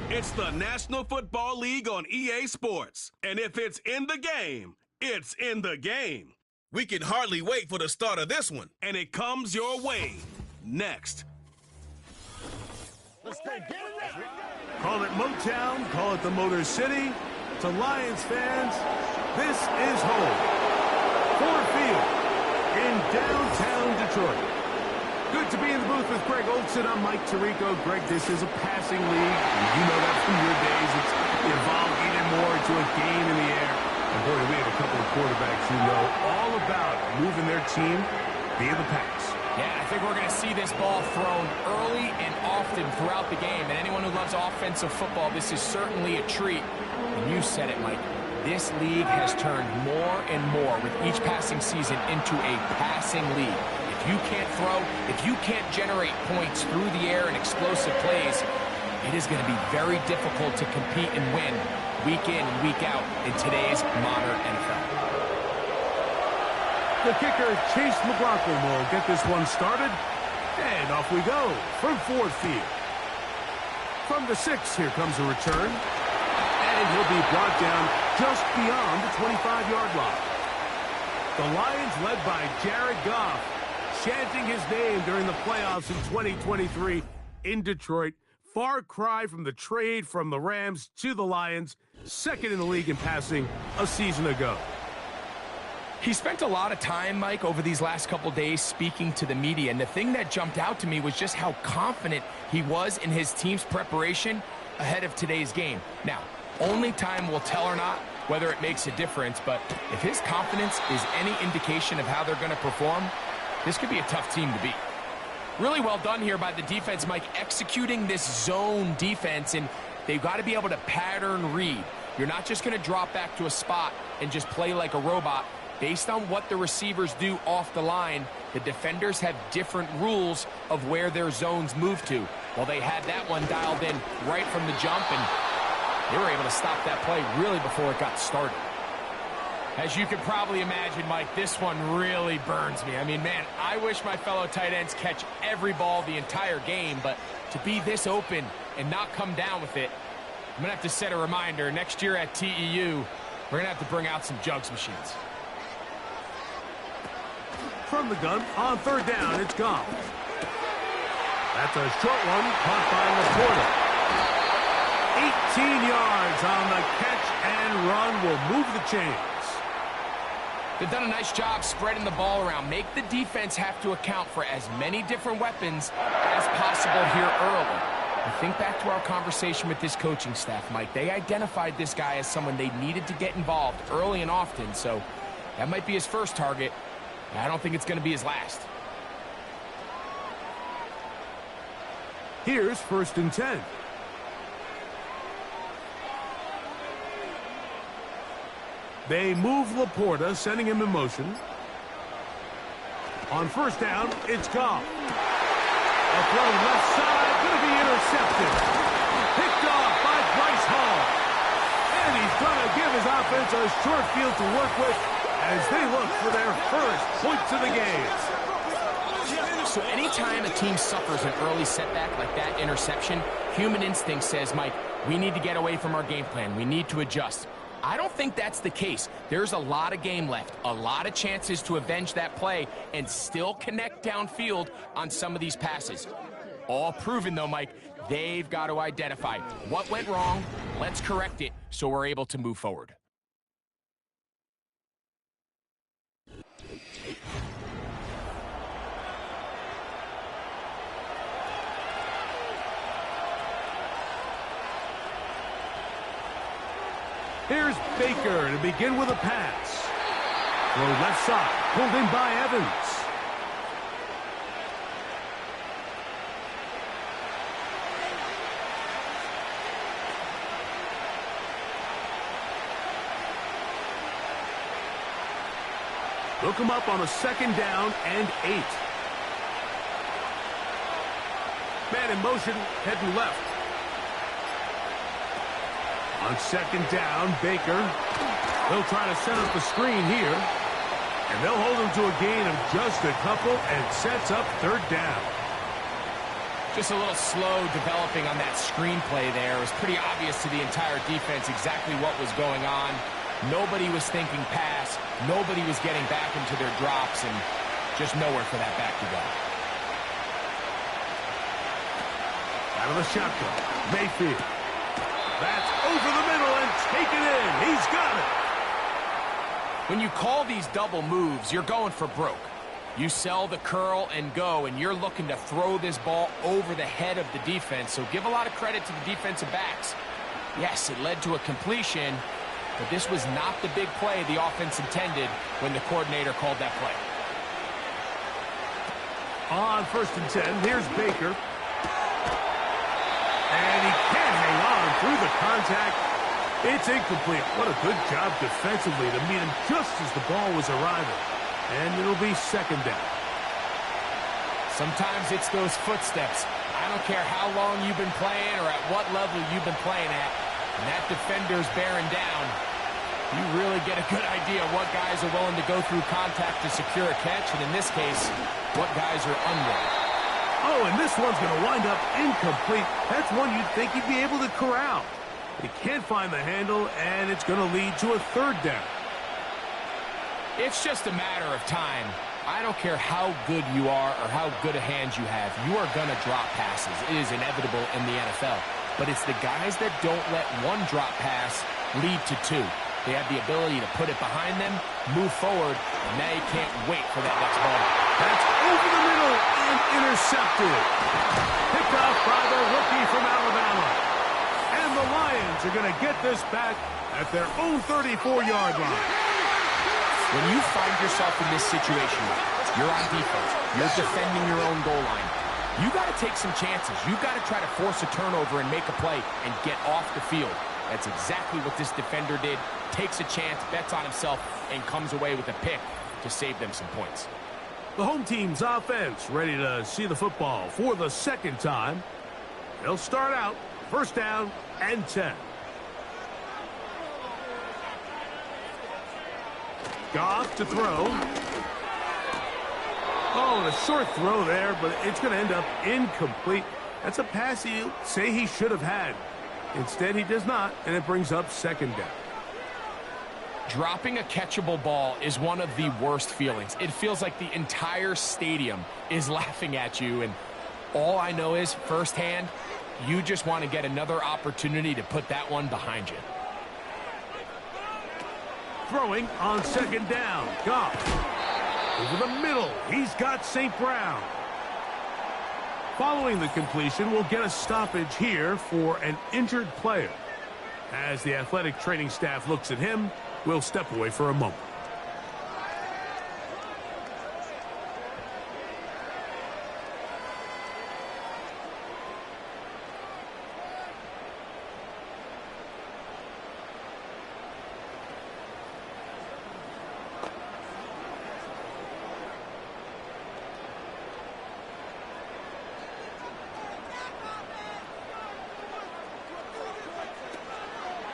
It's the National Football League on EA Sports. And if it's in the game, it's in the game. We can hardly wait for the start of this one. And it comes your way next. Call it Motown, call it the Motor City. To Lions fans, this is home. Ford Field in downtown Detroit. Good to be in the booth with Greg Olson. I'm Mike Tirico. Greg, this is a passing league. You know that from your days. It's evolved even more into a game in the air. And boy, we have a couple of quarterbacks who know all about moving their team via the pass. Yeah, I think we're going to see this ball thrown early and often throughout the game. And anyone who loves offensive football, this is certainly a treat. And you said it, Mike. This league has turned more and more with each passing season into a passing league. If you can't throw, if you can't generate points through the air and explosive plays, it is going to be very difficult to compete and win week in and week out in today's modern NFL. The kicker, Chase McLaughlin, will get this one started. And off we go from Ford Field. From the 6, here comes a return. And he'll be brought down just beyond the 25-yard line. The Lions, led by Jared Goff, chanting his name during the playoffs in 2023 in Detroit. Far cry from the trade from the Rams to the Lions, second in the league in passing a season ago. He spent a lot of time, Mike, over these last couple days speaking to the media, and the thing that jumped out to me was just how confident he was in his team's preparation ahead of today's game. Now, only time will tell or not whether it makes a difference, but if his confidence is any indication of how they're going to perform, this could be a tough team to beat. Really well done here by the defense, Mike, executing this zone defense, and they've got to be able to pattern read. You're not just going to drop back to a spot and just play like a robot. Based on what the receivers do off the line, the defenders have different rules of where their zones move to. Well, they had that one dialed in right from the jump, and they were able to stop that play really before it got started. As you can probably imagine, Mike, this one really burns me. I mean, man, I wish my fellow tight ends catch every ball the entire game, but to be this open and not come down with it, I'm going to have to set a reminder. Next year at TEU, we're going to have to bring out some jugs machines. From the gun, on third down, it's Goff. That's a short one, caught by Laporta. 18 yards on the catch and run will move the chains. They've done a nice job spreading the ball around. Make the defense have to account for as many different weapons as possible here early. And think back to our conversation with this coaching staff, Mike. They identified this guy as someone they needed to get involved early and often, so that might be his first target. I don't think it's going to be his last. Here's 1st and 10. They move Laporta, sending him in motion. On 1st down, it's Goff. A throw left side, going to be intercepted. Picked off by Bryce Hall. And he's going to give his offense a short field to work with as they look for their first points of the game. So anytime a team suffers an early setback like that interception, human instinct says, Mike, we need to get away from our game plan. We need to adjust. I don't think that's the case. There's a lot of game left, a lot of chances to avenge that play and still connect downfield on some of these passes. All proven, though, Mike, they've got to identify what went wrong, let's correct it so we're able to move forward. Here's Baker to begin with a pass. Throw left side, pulled in by Evans. Look him up on a 2nd down and 8. Man in motion, heading left. On 2nd down, Baker. They'll try to set up the screen here. And they'll hold him to a gain of just a couple and sets up 3rd down. Just a little slow developing on that screenplay there. It was pretty obvious to the entire defense exactly what was going on. Nobody was thinking pass. Nobody was getting back into their drops, and just nowhere for that back to go. Out of the shotgun, Mayfield. That's over the middle and taken in. He's got it. When you call these double moves, you're going for broke. You sell the curl and go, and you're looking to throw this ball over the head of the defense. So give a lot of credit to the defensive backs. Yes, it led to a completion, but this was not the big play the offense intended when the coordinator called that play. On 1st and 10, here's Baker. And he can't hang on through the contact. It's incomplete. What a good job defensively to meet him just as the ball was arriving. And it'll be 2nd down. Sometimes it's those footsteps. I don't care how long you've been playing or at what level you've been playing at. When that defender's bearing down, you really get a good idea of what guys are willing to go through contact to secure a catch, and in this case, what guys are unwilling. Oh, and this one's going to wind up incomplete. That's one you'd think he'd be able to corral. He can't find the handle, and it's going to lead to a 3rd down. It's just a matter of time. I don't care how good you are or how good a hand you have. You are going to drop passes. It is inevitable in the NFL. But it's the guys that don't let one drop pass lead to 2. They have the ability to put it behind them, move forward, and now you can't wait for that next ball. That's over the middle and intercepted. Picked off by the rookie from Alabama. And the Lions are going to get this back at their own 34-yard line. When you find yourself in this situation, you're on defense, you're defending your own goal line, you got to take some chances. You got to try to force a turnover and make a play and get off the field. That's exactly what this defender did. Takes a chance, bets on himself, and comes away with a pick to save them some points. The home team's offense ready to see the football for the 2nd time. They'll start out 1st down and 10. Goff to throw. Oh, and a short throw there, but it's going to end up incomplete. That's a pass he'll say he should have had. Instead, he does not, and it brings up 2nd down. Dropping a catchable ball is one of the worst feelings. It feels like the entire stadium is laughing at you, and all I know is, firsthand, you just want to get another opportunity to put that one behind you. Throwing on 2nd down. Goff. Over the middle. He's got St. Brown. Following the completion, we'll get a stoppage here for an injured player. As the athletic training staff looks at him, we'll step away for a moment.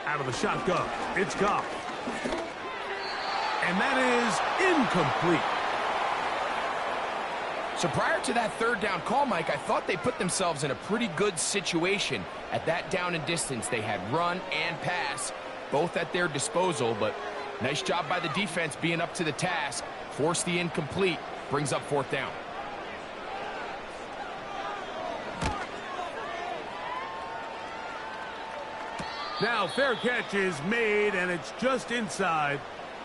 Out of the shotgun, it's Goff. And that is incomplete. So prior to that 3rd down call, Mike, I thought they put themselves in a pretty good situation. At that down and distance, they had run and pass, both at their disposal, but nice job by the defense being up to the task. Force the incomplete, brings up 4th down. Now, fair catch is made, and it's just inside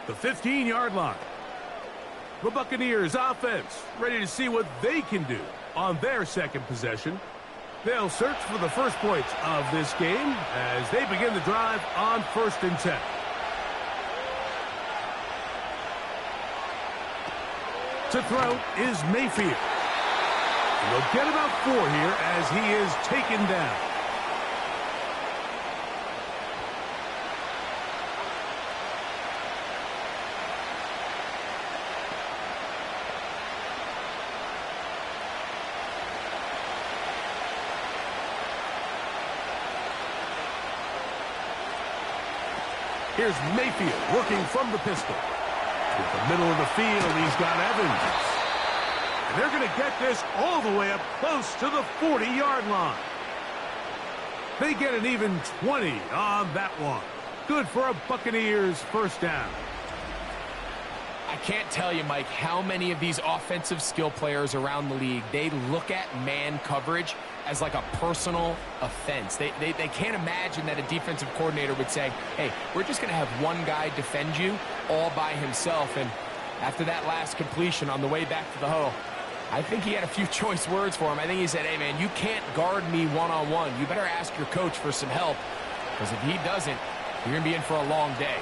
the 15-yard line. The Buccaneers offense ready to see what they can do on their 2nd possession. They'll search for the first points of this game as they begin the drive on 1st and 10. To throw is Mayfield. And they'll get about 4 here as he is taken down. Here's Mayfield working from the pistol. With the middle of the field, he's got Evans. And they're going to get this all the way up close to the 40-yard line. They get an even 20 on that one. Good for a Buccaneers first down. I can't tell you, Mike, how many of these offensive skill players around the league, they look at man coverage as like a personal offense. They can't imagine that a defensive coordinator would say, hey, we're just going to have one guy defend you all by himself. And after that last completion on the way back to the huddle, I think he had a few choice words for him. I think he said, hey, man, you can't guard me one-on-one. You better ask your coach for some help, because if he doesn't, you're going to be in for a long day.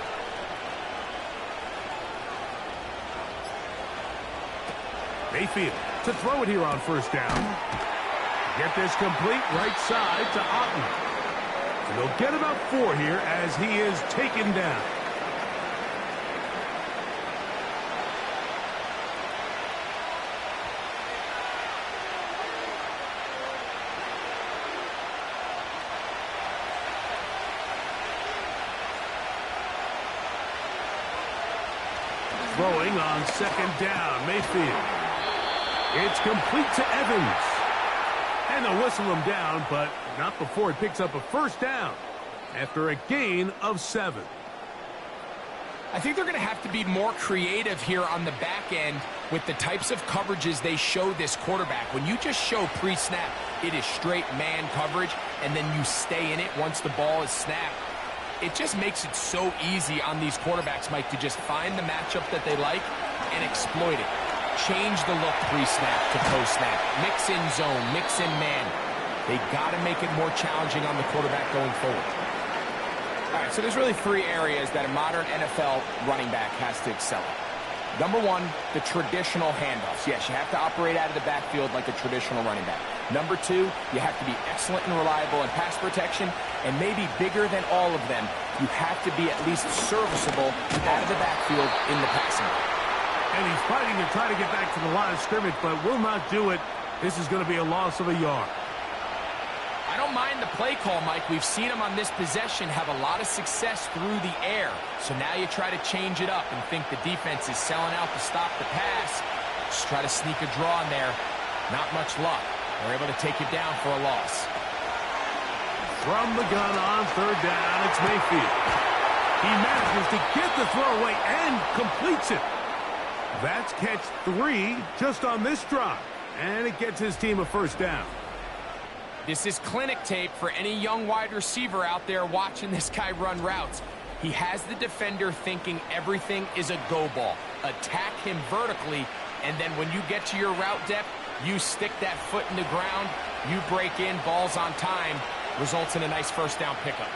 Mayfield to throw it here on first down. Get this complete right side to Otten. And they'll get about 4 here as he is taken down. Throwing on second down, Mayfield. It's complete to Evans. And they'll whistle him down, but not before he picks up a first down after a gain of 7. I think they're going to have to be more creative here on the back end with the types of coverages they show this quarterback. When you just show pre-snap, it is straight man coverage, and then you stay in it once the ball is snapped. It just makes it so easy on these quarterbacks, Mike, to just find the matchup that they like and exploit it. Change the look pre-snap to post-snap. Mix in zone, mix in man. They got to make it more challenging on the quarterback going forward. All right, so there's really 3 areas that a modern NFL running back has to excel at. Number 1, the traditional handoffs. Yes, you have to operate out of the backfield like a traditional running back. Number 2, you have to be excellent and reliable in pass protection, and maybe bigger than all of them, you have to be at least serviceable out of the backfield in the passing game. And he's fighting to try to get back to the line of scrimmage, but will not do it. This is going to be a loss of a yard. I don't mind the play call, Mike. We've seen him on this possession have a lot of success through the air. So now you try to change it up and think the defense is selling out to stop the pass. Just try to sneak a draw in there. Not much luck. They're able to take it down for a loss. From the gun on third down, it's Mayfield. He manages to get the throw away and completes it. That's catch 3 just on this drive, and it gets his team a first down. This is clinic tape for any young wide receiver out there watching this guy run routes. He has the defender thinking everything is a go ball. Attack him vertically, and then when you get to your route depth, you stick that foot in the ground, you break in, balls on time, results in a nice first down pickup.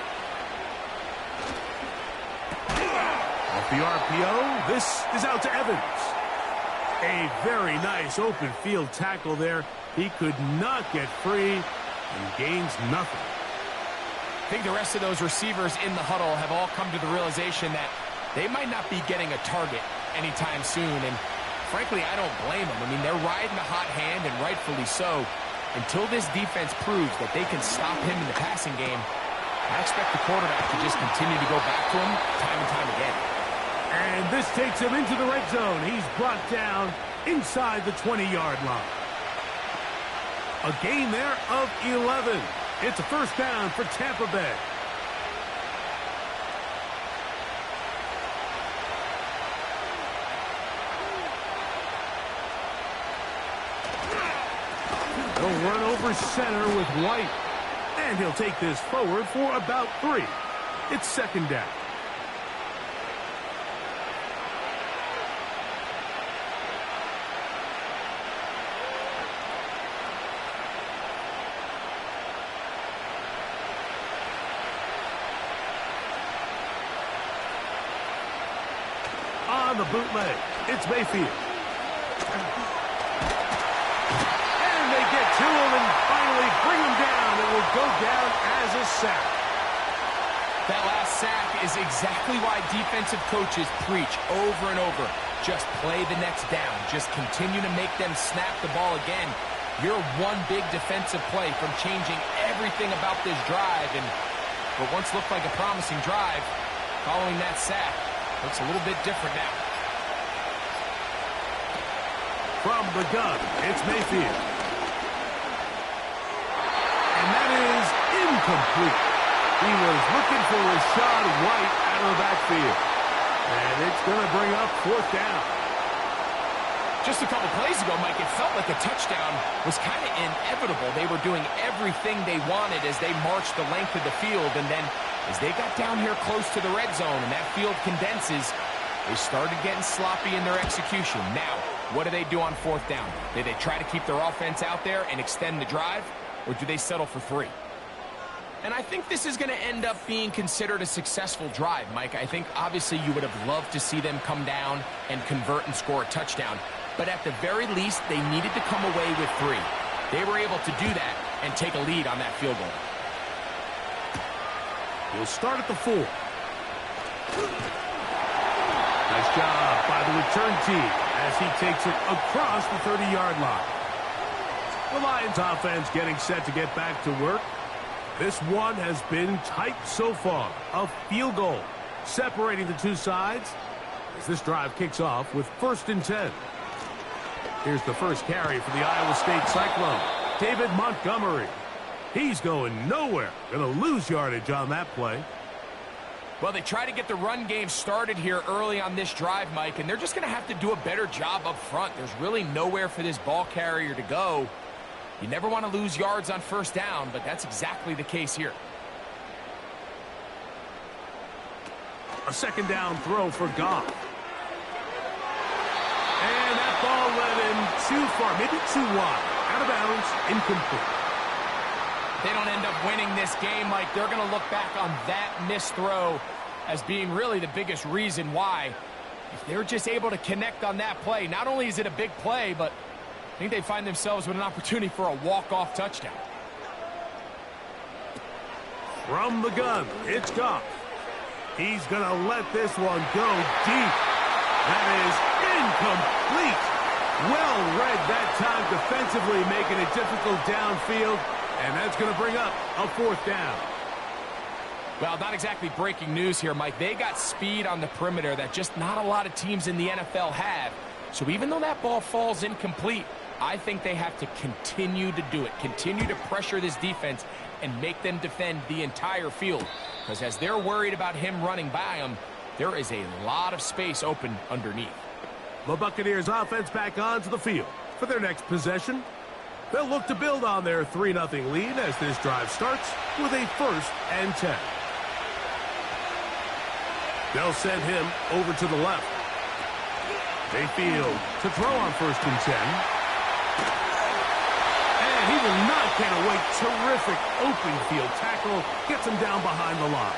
Off the RPO, this is out to Evans. A very nice open field tackle there. He could not get free and gains nothing. I think the rest of those receivers in the huddle have all come to the realization that they might not be getting a target anytime soon, and frankly, I don't blame them. I mean, they're riding a hot hand, and rightfully so. Until this defense proves that they can stop him in the passing game, I expect the quarterback to just continue to go back to him time and time again. And this takes him into the red zone. He's brought down inside the 20-yard line. A gain there of 11. It's a first down for Tampa Bay. He'll run over center with White. And he'll take this forward for about 3. It's second down. On the bootleg, it's Mayfield. And they get to him and finally bring him down. It will go down as a sack. That last sack is exactly why defensive coaches preach over and over. Just play the next down. Just continue to make them snap the ball again. You're one big defensive play from changing everything about this drive. And what once looked like a promising drive, following that sack, looks a little bit different now. From the gun, it's Mayfield. And that is incomplete. He was looking for Rashad White out of the backfield. And it's going to bring up 4th down. Just a couple plays ago, Mike, it felt like a touchdown was kind of inevitable. They were doing everything they wanted as they marched the length of the field. And then as they got down here close to the red zone and that field condenses, they started getting sloppy in their execution. Now, what do they do on 4th down? Do they try to keep their offense out there and extend the drive, or do they settle for 3? And I think this is going to end up being considered a successful drive, Mike. I think obviously you would have loved to see them come down and convert and score a touchdown. But at the very least, they needed to come away with 3. They were able to do that and take a lead on that field goal. We'll start at the 4. Nice job by the return team as he takes it across the 30-yard line. The Lions offense getting set to get back to work. This one has been tight so far. A field goal separating the two sides as this drive kicks off with 1st and 10. Here's the first carry for the Iowa State Cyclone, David Montgomery. He's going nowhere. Going to lose yardage on that play. Well, they try to get the run game started here early on this drive, Mike, and they're just going to have to do a better job up front. There's really nowhere for this ball carrier to go. You never want to lose yards on 1st down, but that's exactly the case here. A 2nd down throw for Goff. And that ball led him too far, maybe too wide. Out of bounds, incomplete. They don't end up winning this game, Mike. They're going to look back on that missed throw as being really the biggest reason why. If they're just able to connect on that play, not only is it a big play, but I think they find themselves with an opportunity for a walk-off touchdown. From the gun, it's Goff. He's going to let this one go deep. That is incomplete. Well read that time defensively, making it difficult downfield. And that's going to bring up a 4th down. Well, not exactly breaking news here, Mike. They got speed on the perimeter that just not a lot of teams in the NFL have. So even though that ball falls incomplete, I think they have to continue to do it. Continue to pressure this defense and make them defend the entire field. Because as they're worried about him running by them, there is a lot of space open underneath. The Buccaneers offense back onto the field for their next possession. They'll look to build on their 3-0 lead as this drive starts with a 1st and 10. They'll send him over to the left. Mayfield to throw on 1st and 10. And he will not get away. Terrific open field tackle. Gets him down behind the line.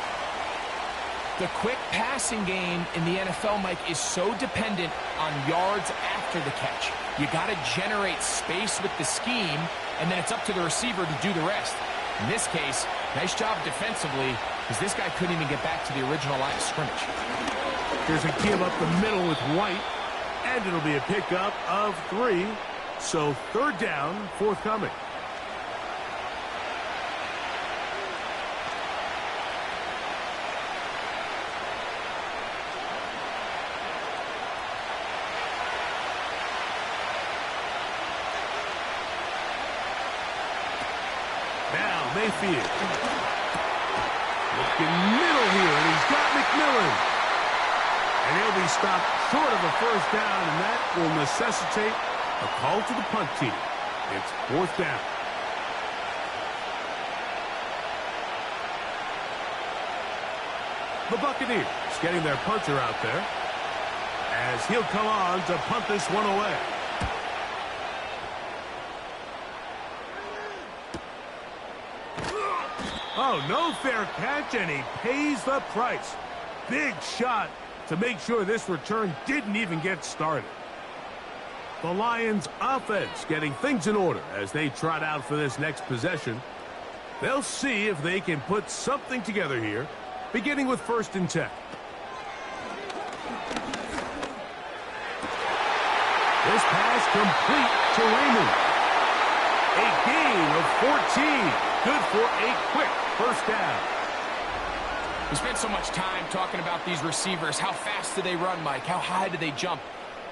The quick passing game in the NFL, Mike, is so dependent on yards after the catch. You got to generate space with the scheme, and then it's up to the receiver to do the rest. In this case, nice job defensively, because this guy couldn't even get back to the original line of scrimmage. Here's a give up the middle with White, and it'll be a pickup of 3. So 3rd down forthcoming. Mayfield. Looking middle here, and he's got McMillan. And he'll be stopped short of a 1st down, and that will necessitate a call to the punt team. It's 4th down. The Buccaneers getting their punter out there as he'll come on to punt this one away. Oh, no fair catch, and he pays the price. Big shot to make sure this return didn't even get started. The Lions offense getting things in order as they trot out for this next possession. They'll see if they can put something together here, beginning with 1st and 10. This pass complete to Raymond. A gain of 14. Good for a quick 1st down. We spent so much time talking about these receivers. How fast do they run, Mike? How high do they jump?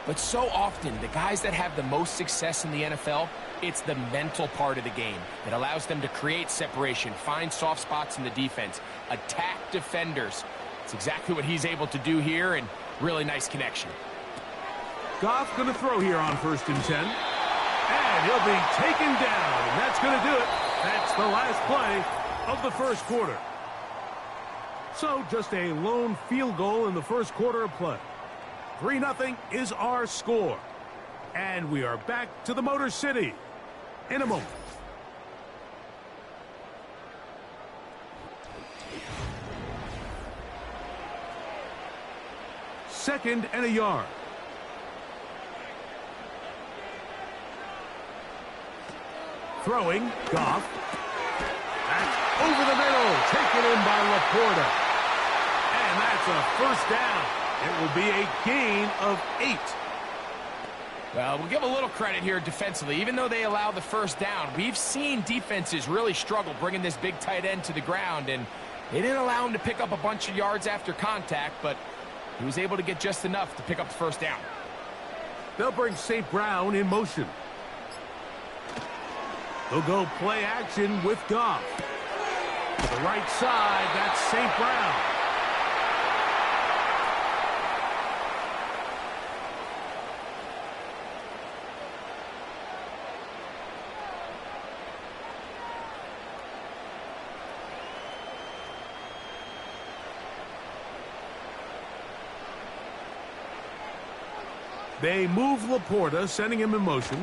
But so often, the guys that have the most success in the NFL, it's the mental part of the game that allows them to create separation, find soft spots in the defense, attack defenders. It's exactly what he's able to do here, and really nice connection. Goff going to throw here on 1st and 10. And he'll be taken down, and that's going to do it. That's the last play of the first quarter. So just a lone field goal in the first quarter of play. 3-0 is our score. And we are back to the Motor City in a moment. Second and a yard. Throwing, Goff. That's over the middle, taken in by Laporta. And that's a first down. It will be a gain of 8. Well, we'll give a little credit here defensively. Even though they allow the first down, we've seen defenses really struggle bringing this big tight end to the ground, and they didn't allow him to pick up a bunch of yards after contact, but he was able to get just enough to pick up the first down. They'll bring St. Brown in motion. They'll go play action with Goff. To the right side, that's St. Brown. They move Laporta, sending him in motion.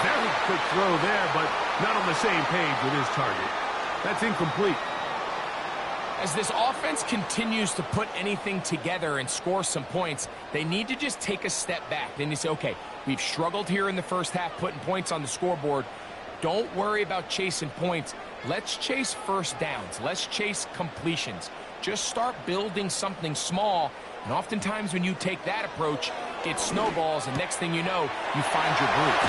Very quick throw there, but not on the same page with his target. That's incomplete. As this offense continues to put anything together and score some points, they need to just take a step back. Then you say, okay, we've struggled here in the first half putting points on the scoreboard. Don't worry about chasing points. Let's chase first downs. Let's chase completions. Just start building something small, and oftentimes when you take that approach, it snowballs, and next thing you know, you find your groove.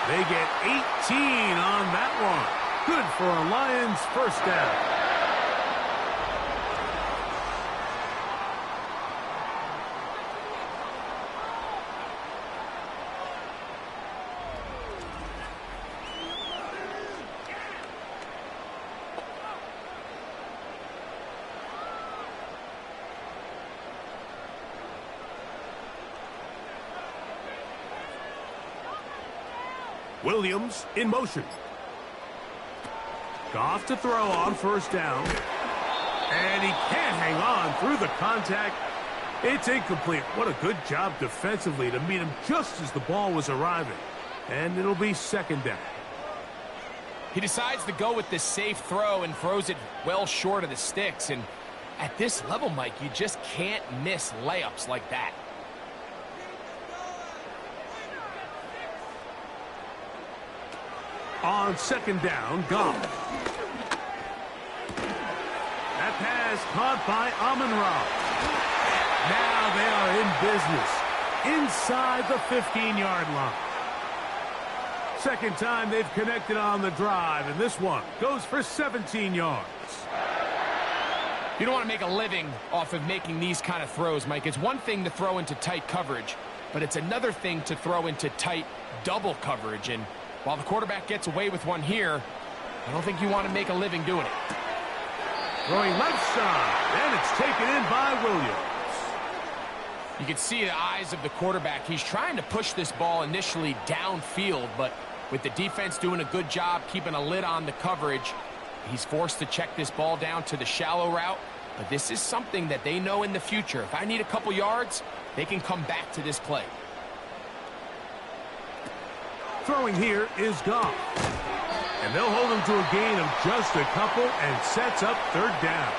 They get 18 on that one. Good for a Lions first down. Williams in motion. Goff to throw on first down. And he can't hang on through the contact. It's incomplete. What a good job defensively to meet him just as the ball was arriving. And it'll be second down. He decides to go with this safe throw and throws it well short of the sticks. And at this level, Mike, you just can't miss layups like that. On second down, Goff. That pass caught by Amon-Ra. Now they are in business inside the 15-yard line. Second time they've connected on the drive, and this one goes for 17 yards. You don't want to make a living off of making these kind of throws, Mike. It's one thing to throw into tight coverage, but it's another thing to throw into tight double coverage. And while the quarterback gets away with one here, I don't think you want to make a living doing it. Throwing left side, and it's taken in by Williams. You can see the eyes of the quarterback. He's trying to push this ball initially downfield, but with the defense doing a good job keeping a lid on the coverage, he's forced to check this ball down to the shallow route. But this is something that they know in the future. If I need a couple yards, they can come back to this play. Throwing here is Goff. And they'll hold him to a gain of just a couple and sets up third down.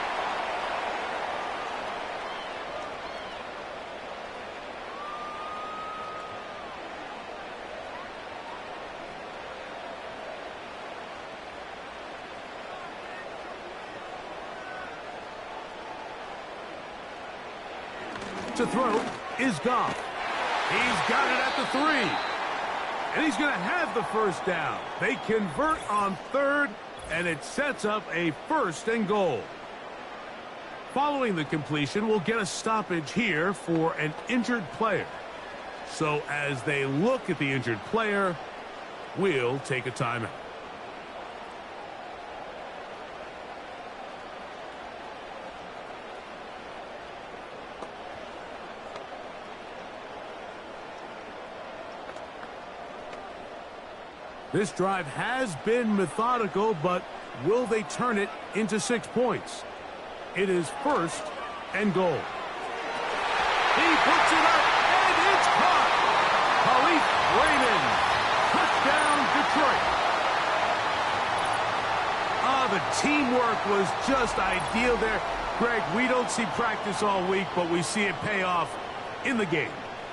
To throw is Goff. He's got it at the 3. And he's going to have the first down. They convert on third, and it sets up a 1st and goal. Following the completion, we'll get a stoppage here for an injured player. So as they look at the injured player, we'll take a timeout. This drive has been methodical, but will they turn it into 6 points? It is 1st and goal. He puts it up, and it's caught. Khalif Raymond, touchdown, Detroit. The teamwork was just ideal there. Greg, we don't see practice all week, but we see it pay off in the game.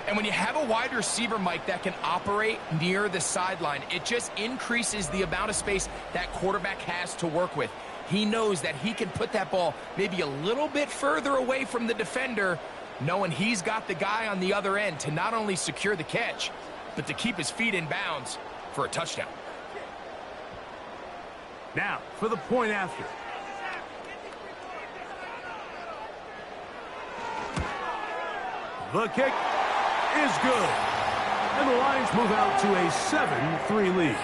And when you have a wide receiver, Mike, that can operate near the sideline, it just increases the amount of space that quarterback has to work with. He knows that he can put that ball maybe a little bit further away from the defender, knowing he's got the guy on the other end to not only secure the catch, but to keep his feet in bounds for a touchdown. Now, for the point after. The kick is good. And the Lions move out to a 7-3 lead.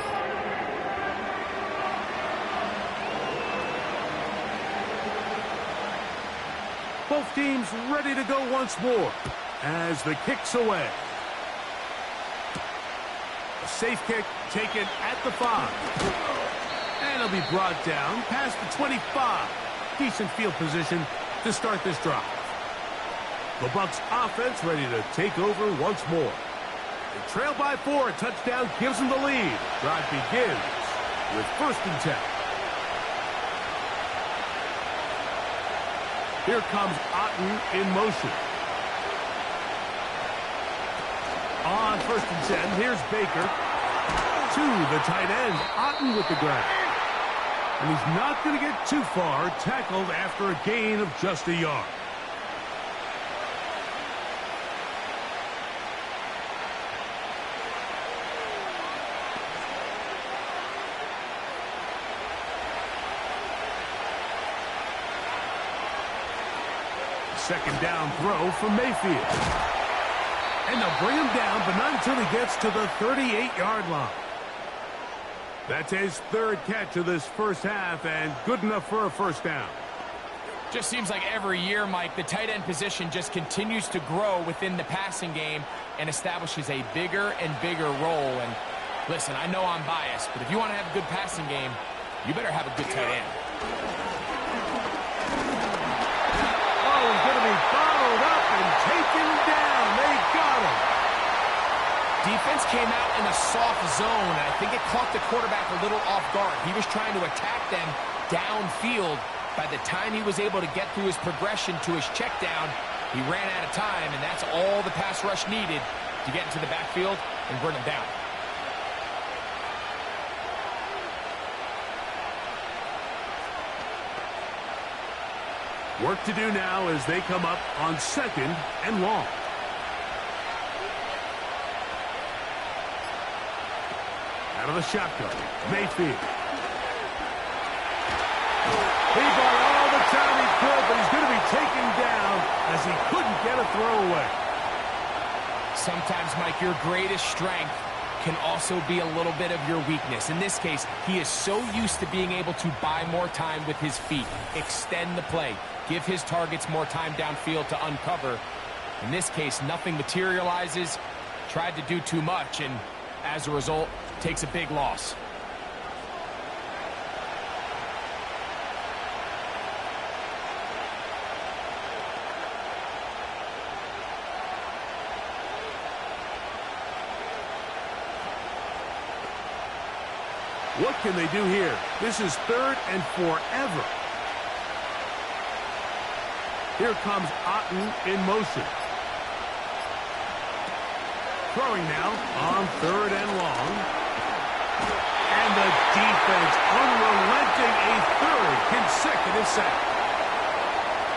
Both teams ready to go once more as the kick's away. A safe kick taken at the 5. And it'll be brought down past the 25. Decent field position to start this drive. The Bucs offense ready to take over once more. They trail by 4. A touchdown gives them the lead. Drive begins with 1st and 10. Here comes Otten in motion. On 1st and 10, here's Baker. To the tight end, Otten with the grab. And he's not going to get too far, tackled after a gain of just a yard. Second down throw from Mayfield. And they'll bring him down, but not until he gets to the 38-yard line. That's his 3rd catch of this first half, and good enough for a 1st down. Just seems like every year, Mike, the tight end position just continues to grow within the passing game and establishes a bigger and bigger role. And listen, I know I'm biased, but if you want to have a good passing game, you better have a good tight end. He's going to be followed up and taken down. They got him. Defense came out in a soft zone, and I think it caught the quarterback a little off guard. He was trying to attack them downfield. By the time he was able to get through his progression to his check down, he ran out of time, and that's all the pass rush needed to get into the backfield and bring him down. Work to do now as they come up on 2nd and long. Out of the shotgun, Mayfield. He bought all the time he could, but he's going to be taken down as he couldn't get a throwaway. Sometimes, Mike, your greatest strength can also be a little bit of your weakness. In this case, he is so used to being able to buy more time with his feet, extend the play, give his targets more time downfield to uncover. In this case, nothing materializes, tried to do too much, and as a result, takes a big loss. What can they do here? This is 3rd and forever. Here comes Otten in motion. Throwing now on 3rd and long. And the defense unrelenting, a 3rd consecutive sack.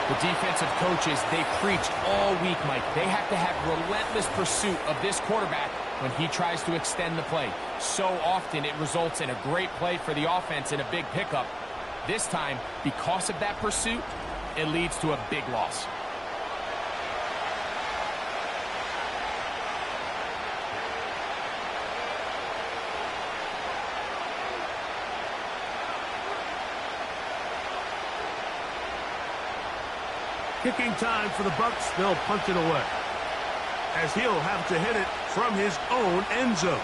The defensive coaches, they preached all week, Mike. They have to have relentless pursuit of this quarterback when he tries to extend the play. So often it results in a great play for the offense and a big pickup. This time, because of that pursuit, it leads to a big loss. Kicking time for the Bucs. They'll punt it away, as he'll have to hit it from his own end zone.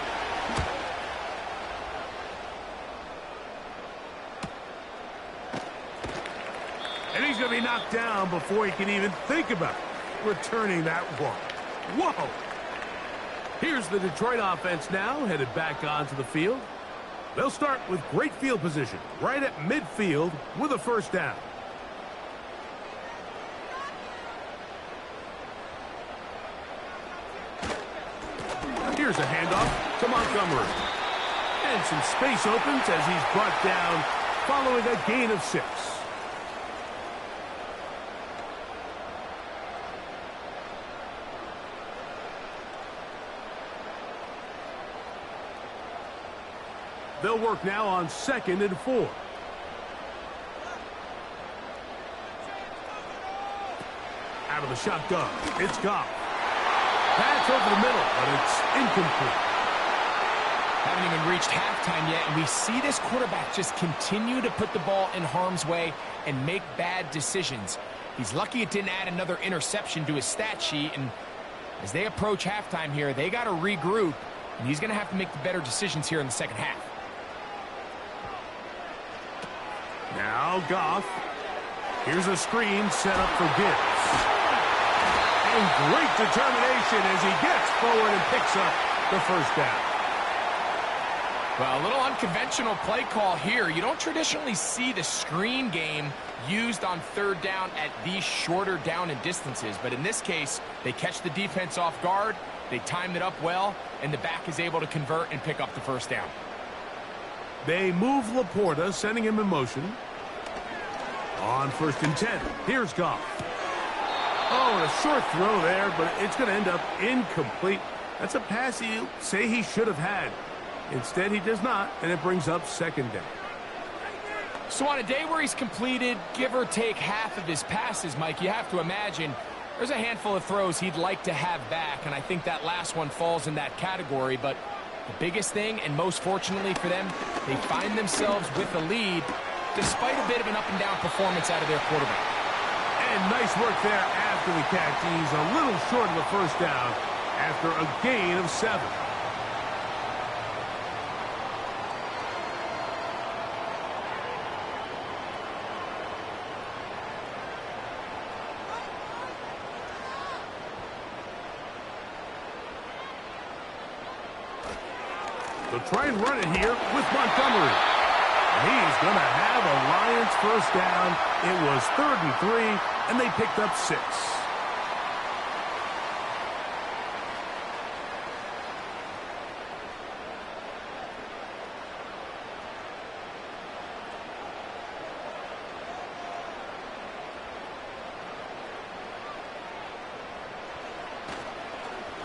And he's going to be knocked down before he can even think about returning that one. Whoa! Here's the Detroit offense now, headed back onto the field. They'll start with great field position, right at midfield with a first down. Here's a handoff to Montgomery. And some space opens as he's brought down following a gain of 6. They'll work now on 2nd and 4. Out of the shotgun, it's Goff. Pass over the middle, but it's incomplete. Haven't even reached halftime yet, and we see this quarterback just continue to put the ball in harm's way and make bad decisions. He's lucky it didn't add another interception to his stat sheet, and as they approach halftime here, they got to regroup, and he's going to have to make the better decisions here in the second half. Now Goff. Here's a screen set up for Gibbs. And great determination as he gets forward and picks up the first down. Well, a little unconventional play call here. You don't traditionally see the screen game used on 3rd down at these shorter down and distances. But in this case, they catch the defense off guard, they timed it up well, and the back is able to convert and pick up the first down. They move Laporta, sending him in motion. On 1st and 10, here's Goff. Oh, and a short throw there, but it's going to end up incomplete. That's a pass you say he should have had. Instead, he does not, and it brings up 2nd down. So on a day where he's completed, give or take half of his passes, Mike, you have to imagine there's a handful of throws he'd like to have back, and I think that last one falls in that category. But the biggest thing, and most fortunately for them, they find themselves with the lead despite a bit of an up-and-down performance out of their quarterback. And nice work there after the catch. He's a little short of the first down after a gain of 7. They'll try and run it here with Montgomery. He's going to have a Lions first down. It was 3rd and 3, and they picked up 6.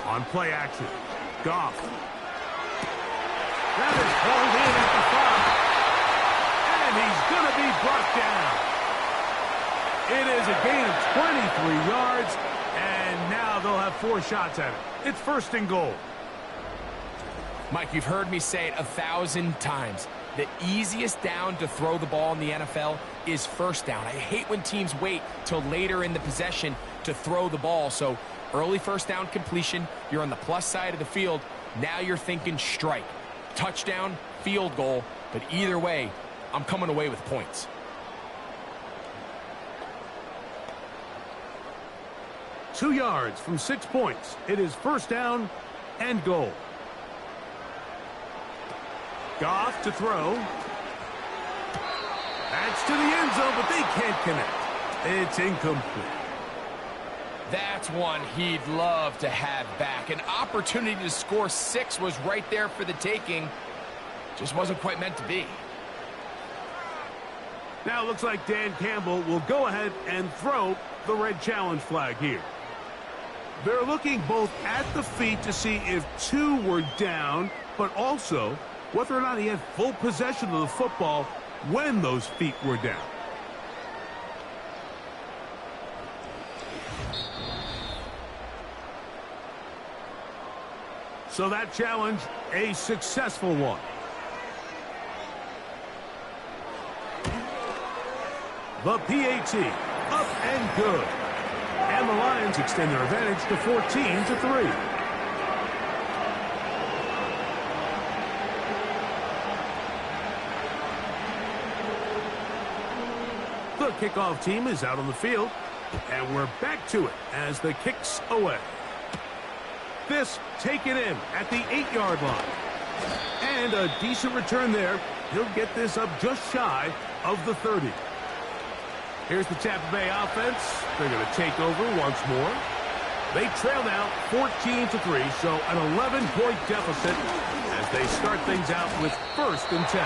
On play action, Goff. That is hauled in at the 5. And he's going to be brought down. It is a gain of 23 yards, and now they'll have 4 shots at it. It's 1st and goal. Mike, you've heard me say it 1,000 times. The easiest down to throw the ball in the NFL is first down. I hate when teams wait till later in the possession to throw the ball. So early first down completion, you're on the plus side of the field. Now you're thinking strike. Touchdown, field goal, but either way, I'm coming away with points. Two yards from 6 points. It is first down and goal. Goff to throw. That's to the end zone, but they can't connect. It's incomplete. That's one he'd love to have back. An opportunity to score 6 was right there for the taking. Just wasn't quite meant to be. Now it looks like Dan Campbell will go ahead and throw the red challenge flag here. They're looking both at the feet to see if 2 were down, but also whether or not he had full possession of the football when those feet were down. So that challenge, a successful one. The PAT, up and good. And the Lions extend their advantage to 14-3. The kickoff team is out on the field, and we're back to it as the kick's away. This taken in at the 8-yard line. And a decent return there. He'll get this up just shy of the 30. Here's the Tampa Bay offense. They're going to take over once more. They trail now 14-3, so an 11-point deficit as they start things out with 1st and 10.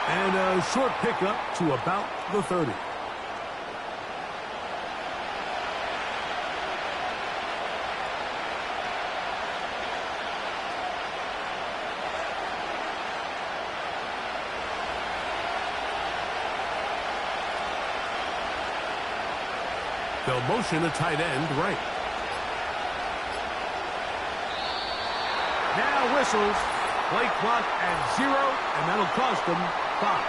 And a short pickup to about the 30. They'll motion a tight end right. Now whistles. Play clock at 0, and that'll cost them 5.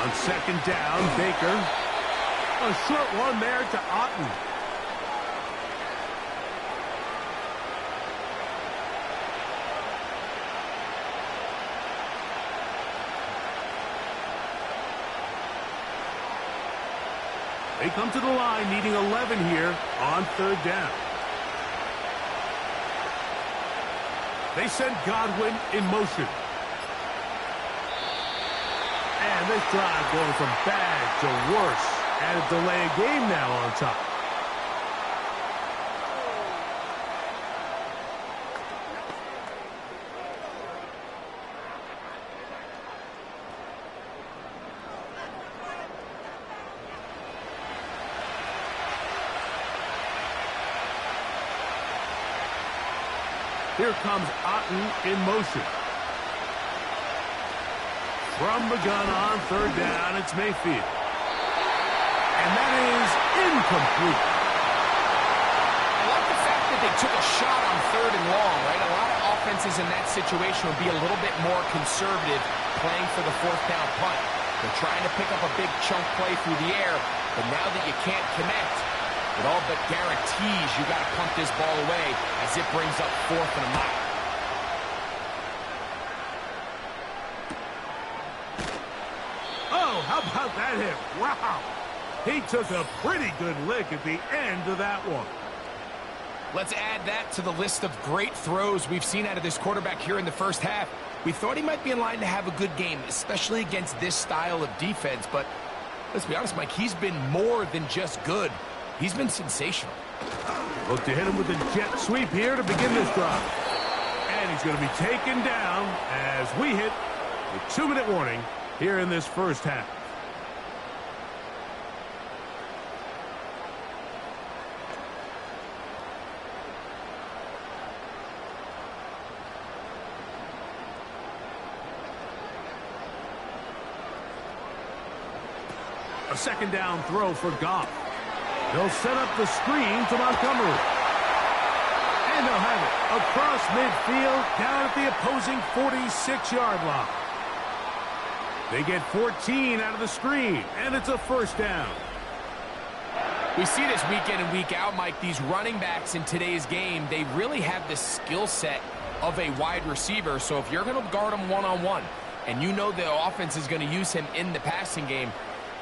On 2nd down, Baker. A short one there to Otten. They come to the line needing 11 here on 3rd down. They send Godwin in motion. And this drive going from bad to worse. And a delay of game now on top. Here comes Otten in motion. From the gun on 3rd down, it's Mayfield. And that is incomplete. I like the fact that they took a shot on 3rd and long, right? A lot of offenses in that situation would be a little bit more conservative playing for the 4th down punt. They're trying to pick up a big chunk play through the air, but now that you can't connect, it all but guarantees you got to punt this ball away as it brings up 4th and a mile. Oh, how about that hit? Wow. He took a pretty good lick at the end of that one. Let's add that to the list of great throws we've seen out of this quarterback here in the first half. We thought he might be in line to have a good game, especially against this style of defense. But let's be honest, Mike, he's been more than just good. He's been sensational. Look to hit him with a jet sweep here to begin this drive. And he's going to be taken down as we hit the 2-minute warning here in this first half. A 2nd down throw for Goff. They'll set up the screen to Montgomery. And they'll have it across midfield down at the opposing 46-yard line. They get 14 out of the screen, and it's a 1st down. We see this week in and week out, Mike. These running backs in today's game, they really have the skill set of a wide receiver. So if you're going to guard him one-on-one, and you know the offense is going to use him in the passing game,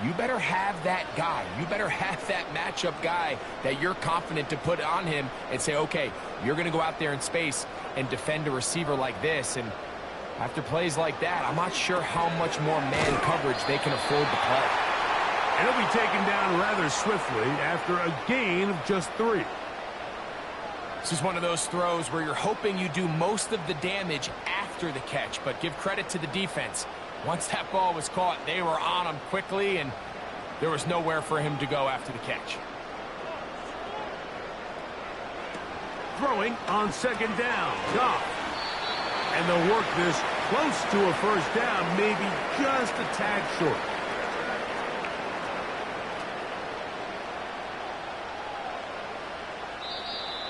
you better have that guy. You better have that matchup guy that you're confident to put on him and say, okay, you're going to go out there in space and defend a receiver like this. And after plays like that, I'm not sure how much more man coverage they can afford to play. And he'll be taken down rather swiftly after a gain of just 3. This is one of those throws where you're hoping you do most of the damage after the catch, but give credit to the defense. Once that ball was caught, they were on him quickly, and there was nowhere for him to go after the catch. Throwing on second down. Goff. And they'll work this close to a first down, maybe just a tad short.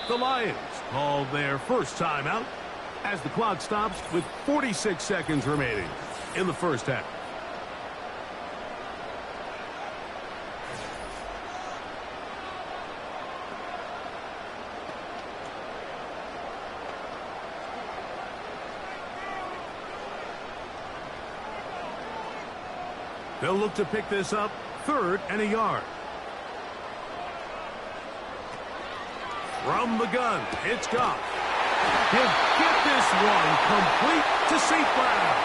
The Lions call their first timeout as the clock stops with 46 seconds remaining in the first half. They'll look to pick this up, 3rd and a yard. From the gun, it's Goff. He'll get this one complete to St. Brown.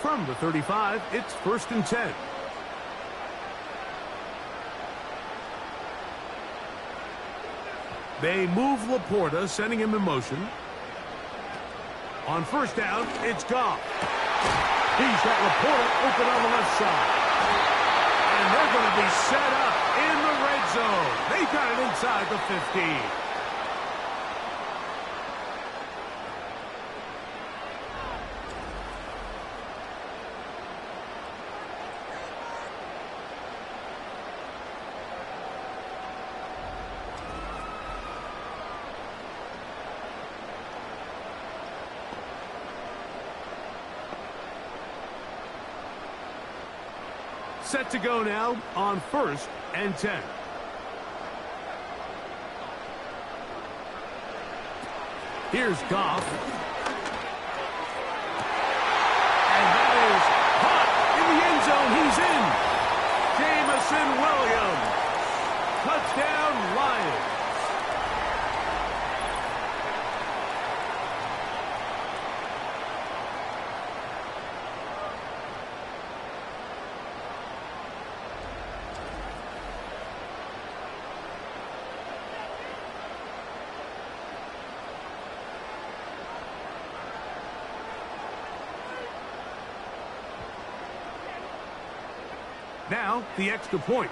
From the 35, it's 1st and 10. They move Laporta, sending him in motion. On first down, it's Goff. He's got Laporta open on the left side. And they're going to be set up in the red zone. They got it inside the 15. Set to go now on 1st and 10. Here's Goff. And that is hot in the end zone. He's in. Jamison Williams. Touchdown, Lions. Now, the extra point.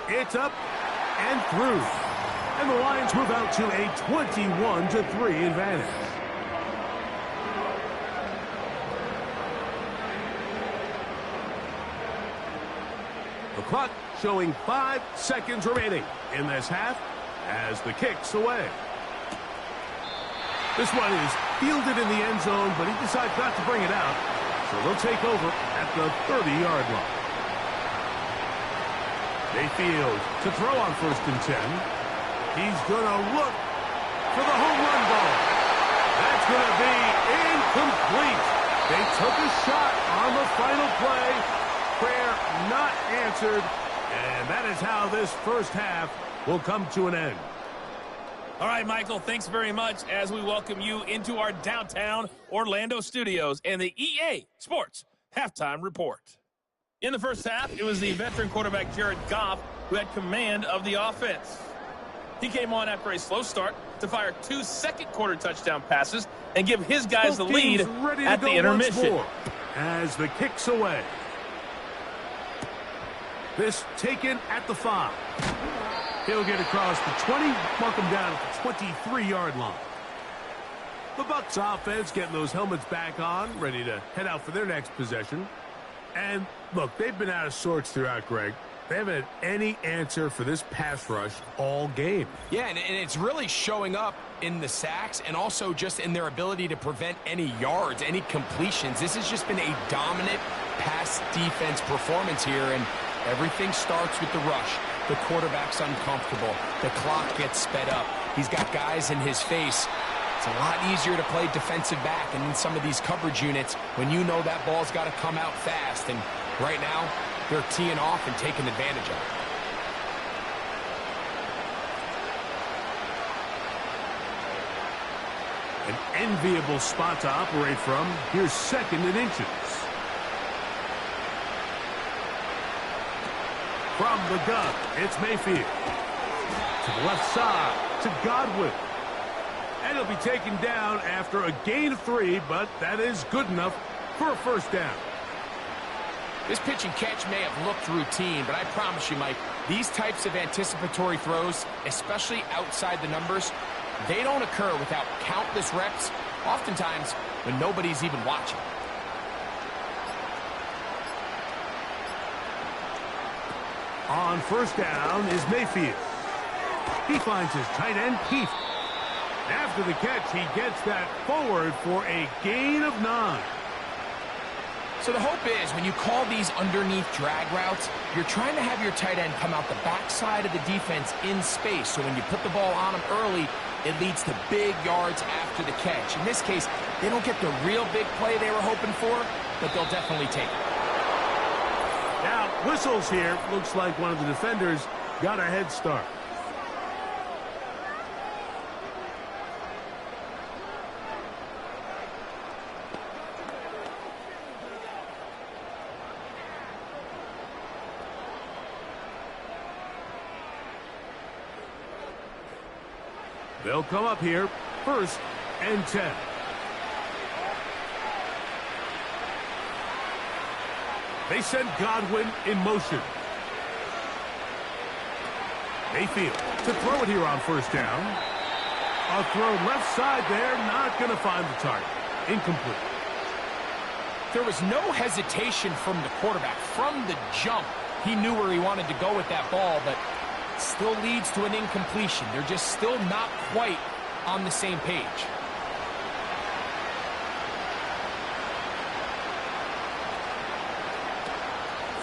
It's up and through. And the Lions move out to a 21-3 advantage. The clock showing 5 seconds remaining in this half as the kick's away. This one is fielded in the end zone, but he decides not to bring it out. So they'll take over at the 30-yard line. Mayfield to throw on 1st and 10. He's going to look for the home run ball. That's going to be incomplete. They took a shot on the final play. Prayer not answered. And that is how this first half will come to an end. All right, Michael, thanks very much as we welcome you into our downtown Orlando studios and the EA Sports Halftime Report. In the first half, it was the veteran quarterback Jared Goff who had command of the offense. He came on after a slow start to fire 2 second-quarter touchdown passes and give his guys the lead at the intermission. As the kick's away. This taken at the 5. He'll get across the 20, mark him down at the 23-yard line. The BUCS offense getting those helmets back on, ready to head out for their next possession. And, look, they've been out of sorts throughout, Greg. They haven't had any answer for this pass rush all game. Yeah, and it's really showing up in the sacks and also just in their ability to prevent any yards, any completions. This has just been a dominant pass defense performance here, and everything starts with the rush. The quarterback's uncomfortable. The clock gets sped up. He's got guys in his face. It's a lot easier to play defensive back and in some of these coverage units when you know that ball's got to come out fast. And right now, they're teeing off and taking advantage of it. An enviable spot to operate from. Here's 2nd and inches. From the gun, it's Mayfield. to the left side to Godwin. And he'll be taken down after a gain of 3, but that is good enough for a first down. This pitch and catch may have looked routine, but I promise you, Mike, these types of anticipatory throws, especially outside the numbers, they don't occur without countless reps, oftentimes when nobody's even watching. On first down is Mayfield. He finds his tight end, Keith. After the catch, he gets that forward for a gain of 9. So the hope is when you call these underneath drag routes, you're trying to have your tight end come out the backside of the defense in space. So when you put the ball on him early, it leads to big yards after the catch. In this case, they don't get the real big play they were hoping for, but they'll definitely take it. Now, whistles here. Looks like one of the defenders got a head start. They'll come up here, 1st and 10. They send Godwin in motion. Mayfield to throw it here on first down. A throw left side there, not going to find the target. Incomplete. There was no hesitation from the quarterback. From the jump, he knew where he wanted to go with that ball, but still leads to an incompletion. They're just still not quite on the same page.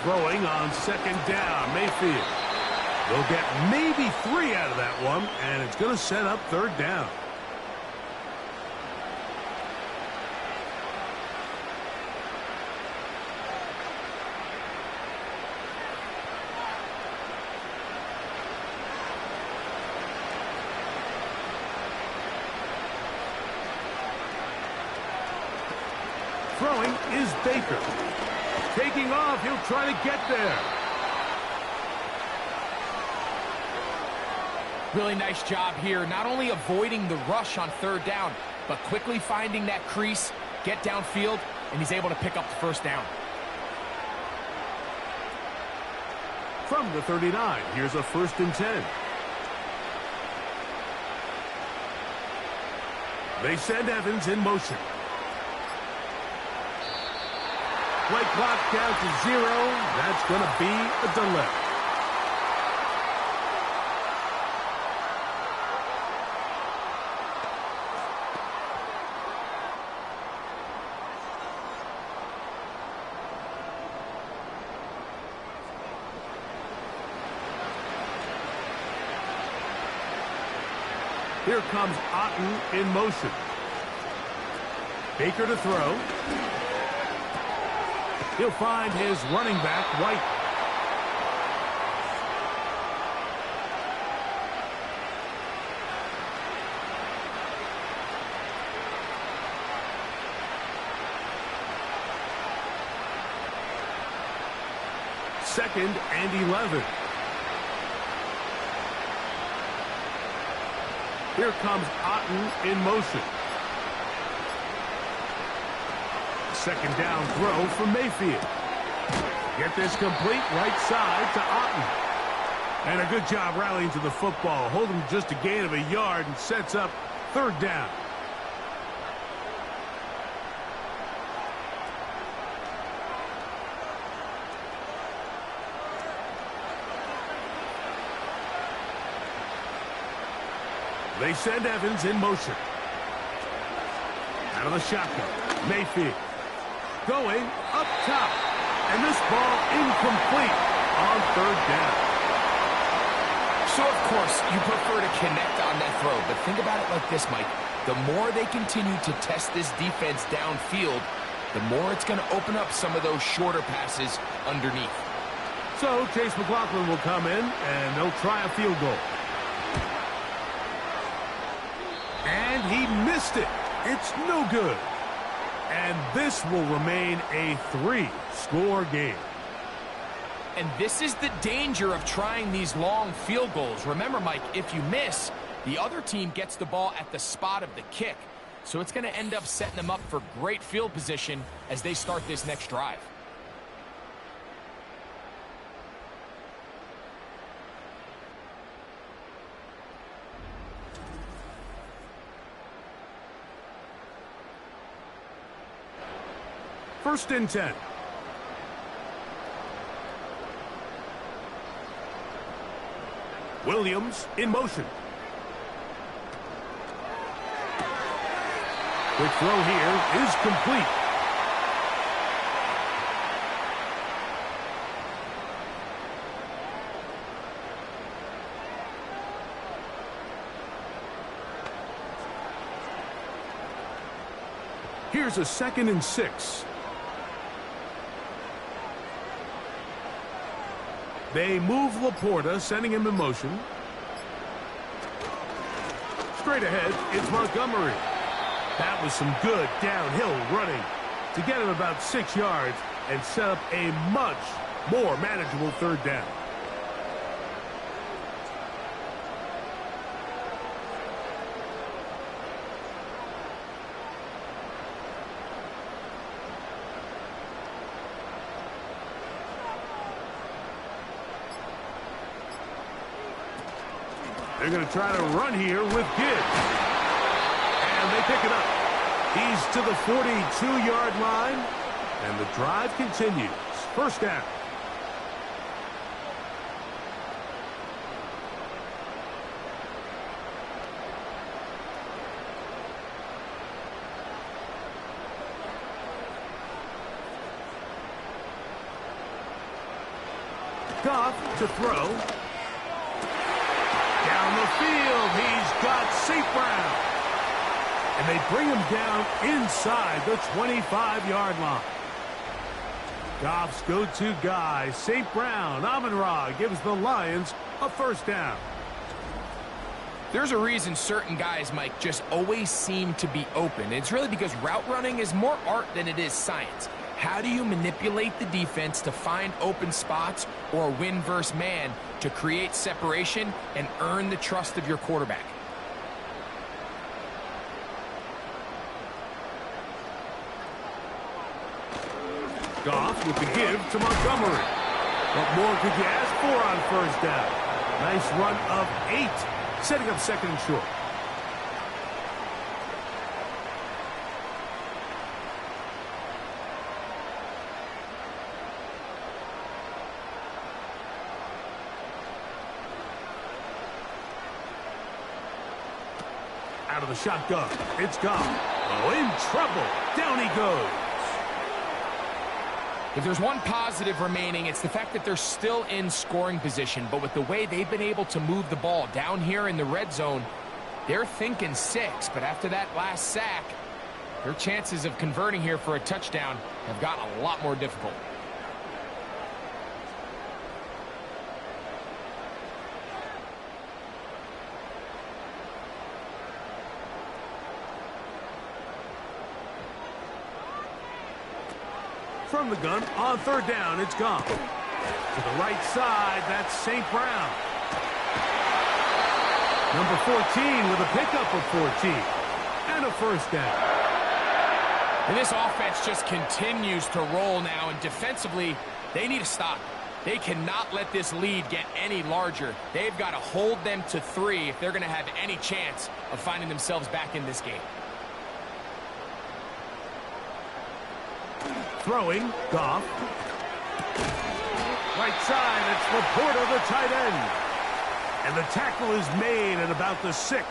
Throwing on 2nd down, Mayfield. They'll get maybe 3 out of that one, and it's going to set up 3rd down. Throwing is Baker. Taking off, he'll try to get there. Really nice job here, not only avoiding the rush on 3rd down, but quickly finding that crease, get downfield, and he's able to pick up the 1st down. From the 39, here's a 1st and 10. They send Evans in motion. Play clock down to 0. That's going to be a delay. Here comes Otten in motion. Baker to throw. He'll find his running back, White. Second and 11. Here comes Otten in motion. 2nd down throw from Mayfield. Get this complete, right side to Otten. And a good job rallying to the football. Holding just a gain of a yard and sets up 3rd down. They send Evans in motion. Out of the shotgun, Mayfield. Going up top. And this ball incomplete on 3rd down. So, of course, you prefer to connect on that throw. But think about it like this, Mike. The more they continue to test this defense downfield, the more it's going to open up some of those shorter passes underneath. So, Chase McLaughlin will come in, and they'll try a field goal. And he missed it. It's no good. And this will remain a 3-score game. And this is the danger of trying these long field goals. Remember, Mike, if you miss, the other team gets the ball at the spot of the kick. So it's going to end up setting them up for great field position as they start this next drive. First and 10. Williams in motion. Quick throw here is complete. Here's a 2nd and 6. They move Laporta, sending him in motion. Straight ahead, it's Montgomery. That was some good downhill running to get him about 6 yards and set up a much more manageable 3rd down. They're going to try to run here with Gibbs. And they pick it up. He's to the 42-yard line. And the drive continues. 1st down. Goff to throw. Down the field, he's got St. Brown. And they bring him down inside the 25-yard line. Goff's go-to guy, St. Brown, Amon-Ra, gives the Lions a 1st down. There's a reason certain guys, Mike, just always seem to be open. It's really because route running is more art than it is science. How do you manipulate the defense to find open spots or win versus man to create separation and earn the trust of your quarterback? Goff with the give to Montgomery. What more could you ask for on 1st down? Nice run of 8, setting up 2nd and short. Out of the shotgun, it's Goff. Oh, in trouble. Down he goes. If there's one positive remaining, it's the fact that they're still in scoring position. But with the way they've been able to move the ball down here in the red zone, they're thinking 6. But after that last sack, their chances of converting here for a touchdown have gotten a lot more difficult. From the gun, on 3rd down, it's Goff. To the right side, that's St. Brown. Number 14 with a pickup of 14. And a 1st down. And this offense just continues to roll now, and defensively, they need to stop. They cannot let this lead get any larger. They've got to hold them to 3 if they're going to have any chance of finding themselves back in this game. Throwing, Goff. Right side, it's Laporta, the tight end. And the tackle is made at about the 6.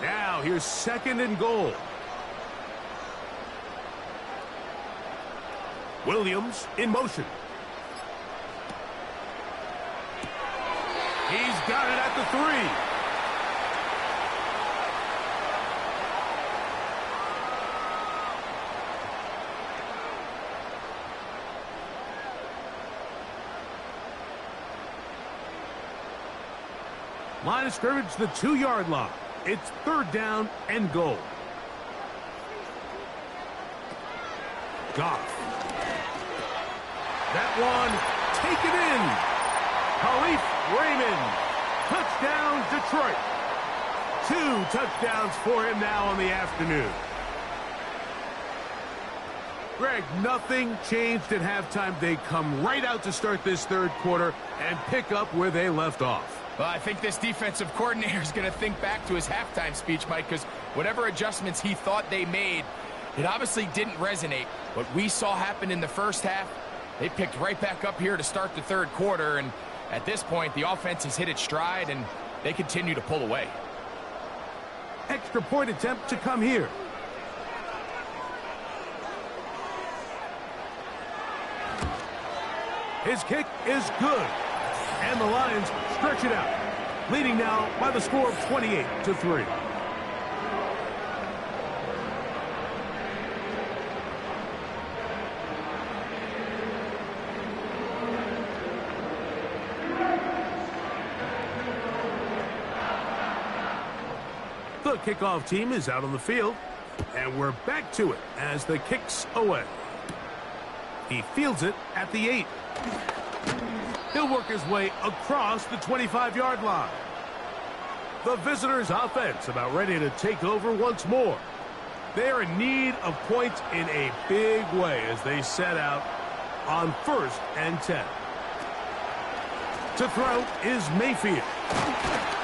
Now, here's 2nd and goal. Williams in motion. He's got it at the 3. Line of scrimmage, the 2-yard line. It's 3rd down and goal. Goff. That one taken in. Khalif Raymond. Touchdown, Detroit. 2 touchdowns for him now on the afternoon. Greg, nothing changed at halftime. They come right out to start this 3rd quarter and pick up where they left off. Well, I think this defensive coordinator is going to think back to his halftime speech, Mike, because whatever adjustments he thought they made, it obviously didn't resonate. What we saw happen in the first half, they picked right back up here to start the 3rd quarter, and at this point, the offense has hit its stride, and they continue to pull away. Extra point attempt to come here. His kick is good. And the Lions stretch it out, leading now by the score of 28-3. The kickoff team is out on the field, and we're back to it as the kick's away. He fields it at the 8. He'll work his way across the 25-yard line. The visitors' offense about ready to take over once more. They are in need of points in a big way as they set out on 1st and 10. To throw is Mayfield.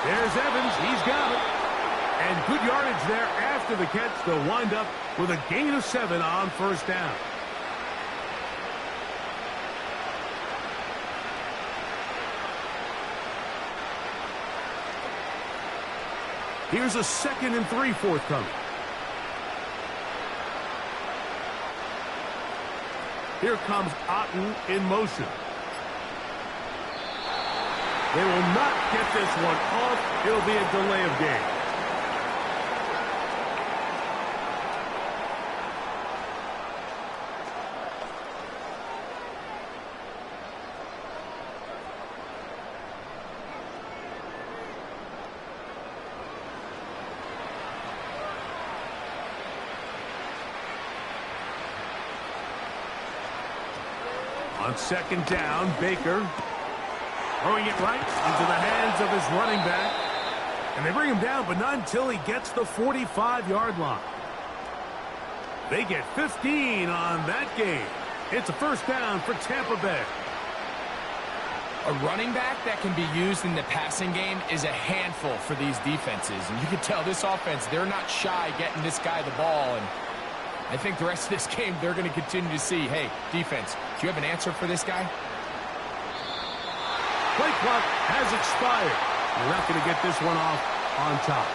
There's Evans. He's got it. And good yardage there after the catch. They'll wind up with a gain of 7 on 1st down. Here's a 2nd and 3 forthcoming. Here comes Otten in motion. They will not get this one off. It'll be a delay of game. On 2nd down, Baker throwing it right into the hands of his running back. And they bring him down, but not until he gets the 45-yard line. They get 15 on that game. It's a 1st down for Tampa Bay. A running back that can be used in the passing game is a handful for these defenses. And you can tell this offense, they're not shy getting this guy the ball. And I think the rest of this game, they're going to continue to see, hey, defense, do you have an answer for this guy? Play clock has expired. You're not going to get this one off on top.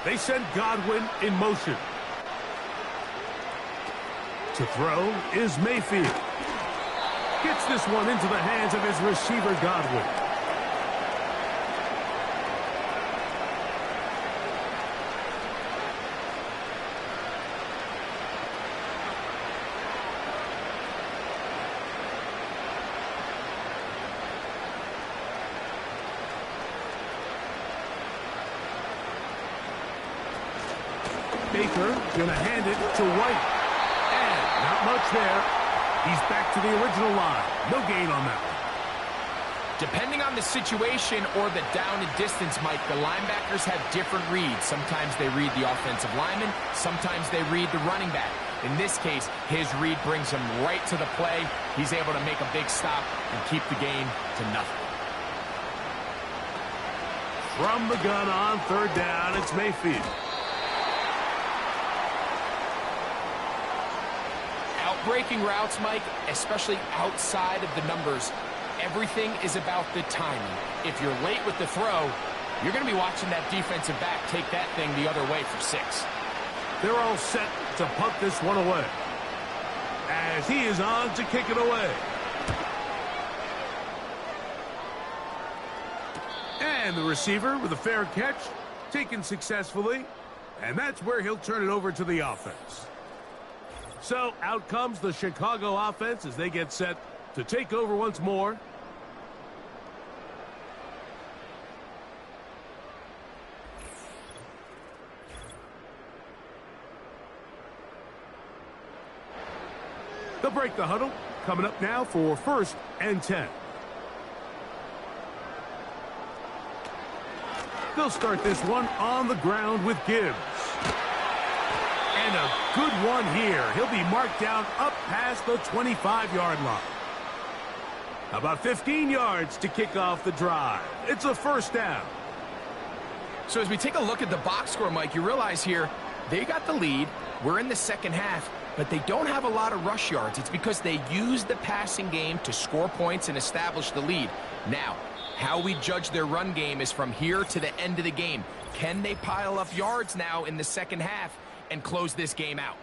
They send Godwin in motion. To throw is Mayfield. Gets this one into the hands of his receiver, Godwin. Baker going to hand it to White. And not much there. He's back to the original line. No gain on that one. Depending on the situation or the down and distance, Mike, the linebackers have different reads. Sometimes they read the offensive lineman. Sometimes they read the running back. In this case, his read brings him right to the play. He's able to make a big stop and keep the game to nothing. From the gun on 3rd down, it's Mayfield. Breaking routes, Mike, especially outside of the numbers, everything is about the timing. If you're late with the throw, you're going to be watching that defensive back take that thing the other way for 6. They're all set to punt this one away, as he is on to kick it away. And the receiver with a fair catch, taken successfully. And that's where he'll turn it over to the offense. So out comes the Chicago offense as they get set to take over once more. They'll break the huddle. Coming up now for 1st and 10. They'll start this one on the ground with Gibbs. And a good one here. He'll be marked down up past the 25-yard line. About 15 yards to kick off the drive. It's a 1st down. So as we take a look at the box score, Mike, you realize here they got the lead. We're in the second half, but they don't have a lot of rush yards. It's because they use the passing game to score points and establish the lead. Now, how we judge their run game is from here to the end of the game. Can they pile up yards now in the second half and close this game out?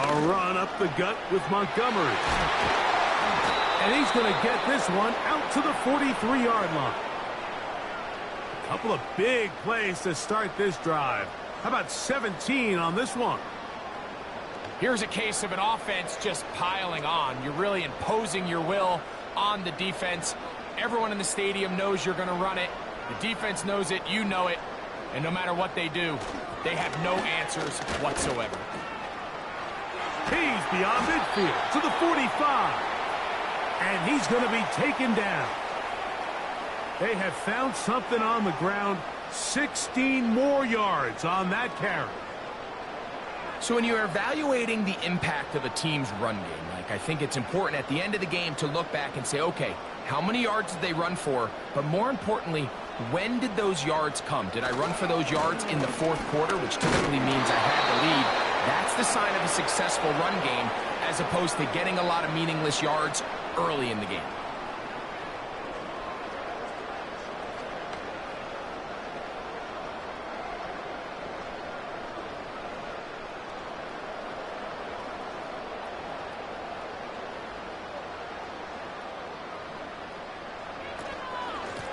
A run up the gut with Montgomery. And he's going to get this one out to the 43-yard line. A couple of big plays to start this drive. How about 17 on this one? Here's a case of an offense just piling on. You're really imposing your will on the defense. Everyone in the stadium knows you're going to run it. The defense knows it. You know it. And no matter what they do, they have no answers whatsoever. He's beyond midfield to the 45. And he's going to be taken down. They have found something on the ground. 16 more yards on that carry. So when you're evaluating the impact of a team's run game, Mike, I think it's important at the end of the game to look back and say, okay, how many yards did they run for? But more importantly, when did those yards come? Did I run for those yards in the 4th quarter, which typically means I had the lead? That's the sign of a successful run game, as opposed to getting a lot of meaningless yards early in the game.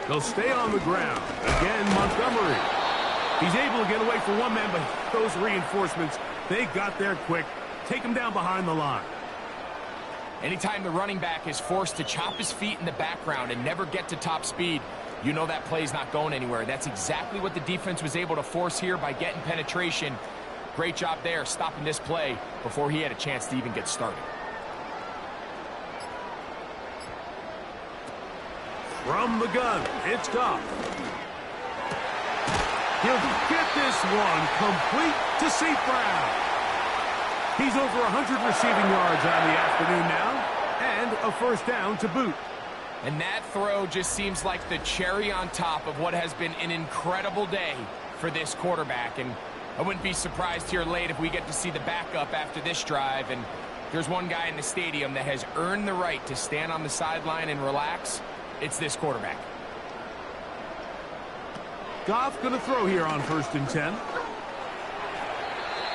They'll stay on the ground. Again, Montgomery. He's able to get away from one man, but those reinforcements, they got there quick. Take him down behind the line. Anytime the running back is forced to chop his feet in the background and never get to top speed, you know that play's not going anywhere. That's exactly what the defense was able to force here by getting penetration. Great job there, stopping this play before he had a chance to even get started. From the gun, it's Goff. He'll get this one complete to St. Brown. He's over 100 receiving yards on the afternoon now, and a 1st down to boot. And that throw just seems like the cherry on top of what has been an incredible day for this quarterback. And I wouldn't be surprised here late if we get to see the backup after this drive. And there's one guy in the stadium that has earned the right to stand on the sideline and relax. It's this quarterback. Goff going to throw here on 1st and 10.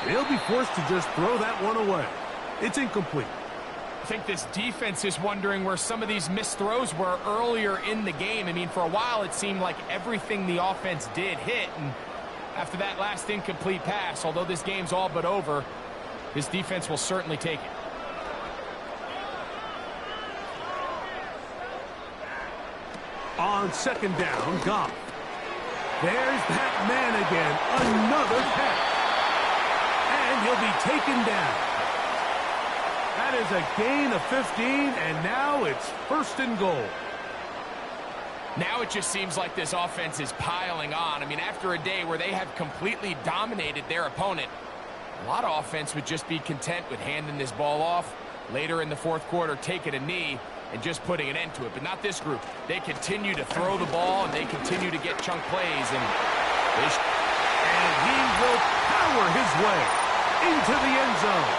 He'll be forced to just throw that one away. It's incomplete. I think this defense is wondering where some of these missed throws were earlier in the game. I mean, for a while it seemed like everything the offense did hit. And after that last incomplete pass, although this game's all but over, this defense will certainly take it. On 2nd down, Goff. There's that man again. Another catch. And he'll be taken down. That is a gain of 15, and now it's 1st and goal. Now it just seems like this offense is piling on. I mean, after a day where they have completely dominated their opponent, a lot of offense would just be content with handing this ball off. Later in the 4th quarter, taking a knee and just putting an end to it. But not this group. They continue to throw the ball, and they continue to get chunk plays. And he will power his way into the end zone.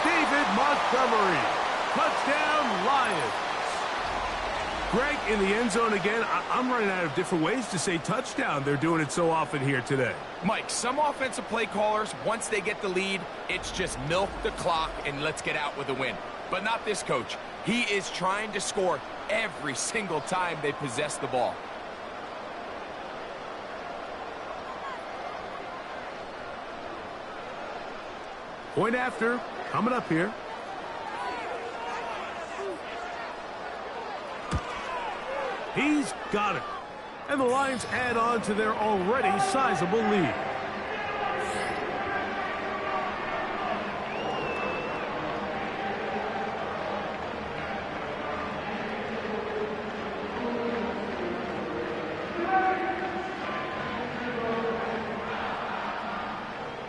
David Montgomery. Touchdown, Lions. Greg, in the end zone again. I'm running out of different ways to say touchdown. They're doing it so often here today. Mike, some offensive play callers, once they get the lead, it's just milk the clock and let's get out with a win. But not this coach. He is trying to score every single time they possess the ball. Point after, coming up here. He's got it. And the Lions add on to their already sizable lead.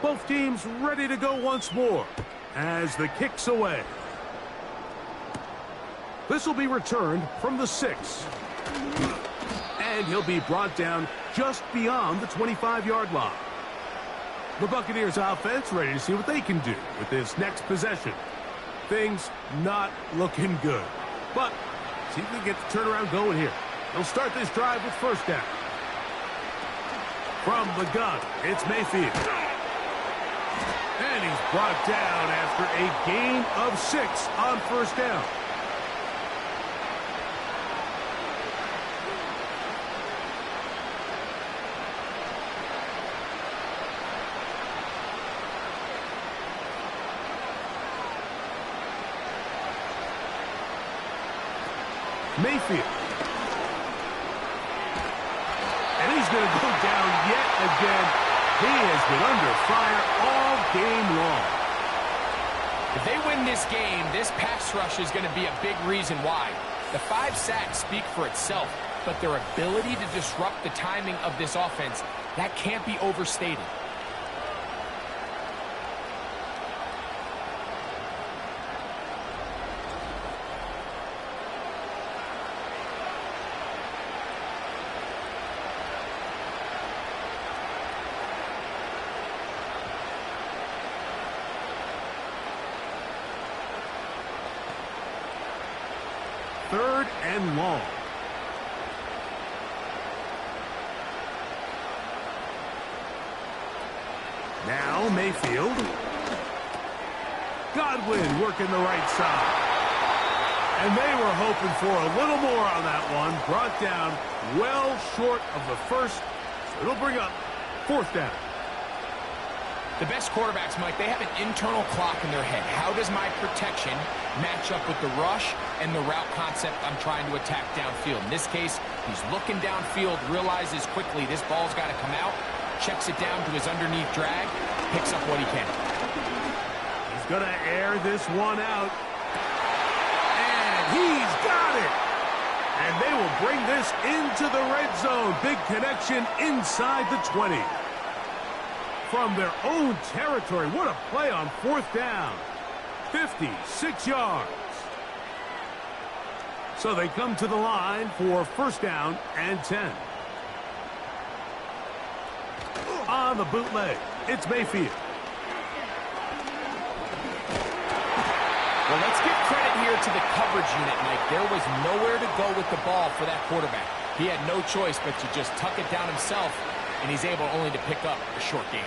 Both teams ready to go once more as the kick's away. This will be returned from the 6. And he'll be brought down just beyond the 25-yard line. The Buccaneers offense ready to see what they can do with this next possession. Things not looking good. But see if they get the turnaround going here. They'll start this drive with first down. From the gun, it's Mayfield. And he's brought down after a gain of 6 on first down. Mayfield. And he's going to go down yet again. He has been under fire all game long. If they win this game, this pass rush is going to be a big reason why. The 5 sacks speak for itself, but their ability to disrupt the timing of this offense, that can't be overstated. Third and long. Now Mayfield. Godwin working the right side. And they were hoping for a little more on that one. Brought down well short of the first. So it'll bring up fourth down. The best quarterbacks, Mike, they have an internal clock in their head. How does my protection match up with the rush and the route concept I'm trying to attack downfield? In this case, he's looking downfield, realizes quickly this ball's got to come out, checks it down to his underneath drag, picks up what he can. He's going to air this one out. And he's got it. And they will bring this into the red zone. Big connection inside the 20. From their own territory. What a play on fourth down. 56 yards. So they come to the line for first down and 10. On the bootleg, it's Mayfield. Well, let's give credit here to the coverage unit, Mike. There was nowhere to go with the ball for that quarterback. He had no choice but to just tuck it down himself, and he's able only to pick up a short gain.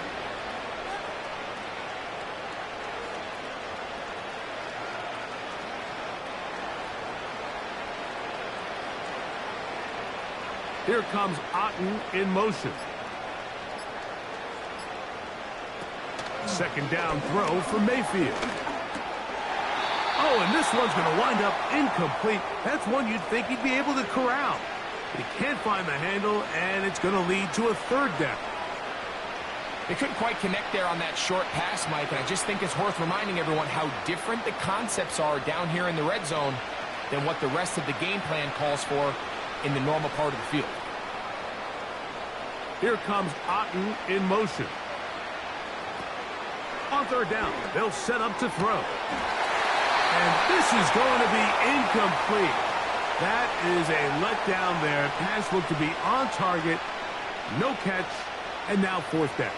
Here comes Otten in motion. Second down throw for Mayfield. Oh, and this one's going to wind up incomplete. That's one you'd think he'd be able to corral. But he can't find the handle, and it's going to lead to a third down. They couldn't quite connect there on that short pass, Mike, and I just think it's worth reminding everyone how different the concepts are down here in the red zone than what the rest of the game plan calls for in the normal part of the field. Here comes Otten in motion. On third down, they'll set up to throw. And this is going to be incomplete. That is a letdown there. Pass looked to be on target. No catch. And now fourth down.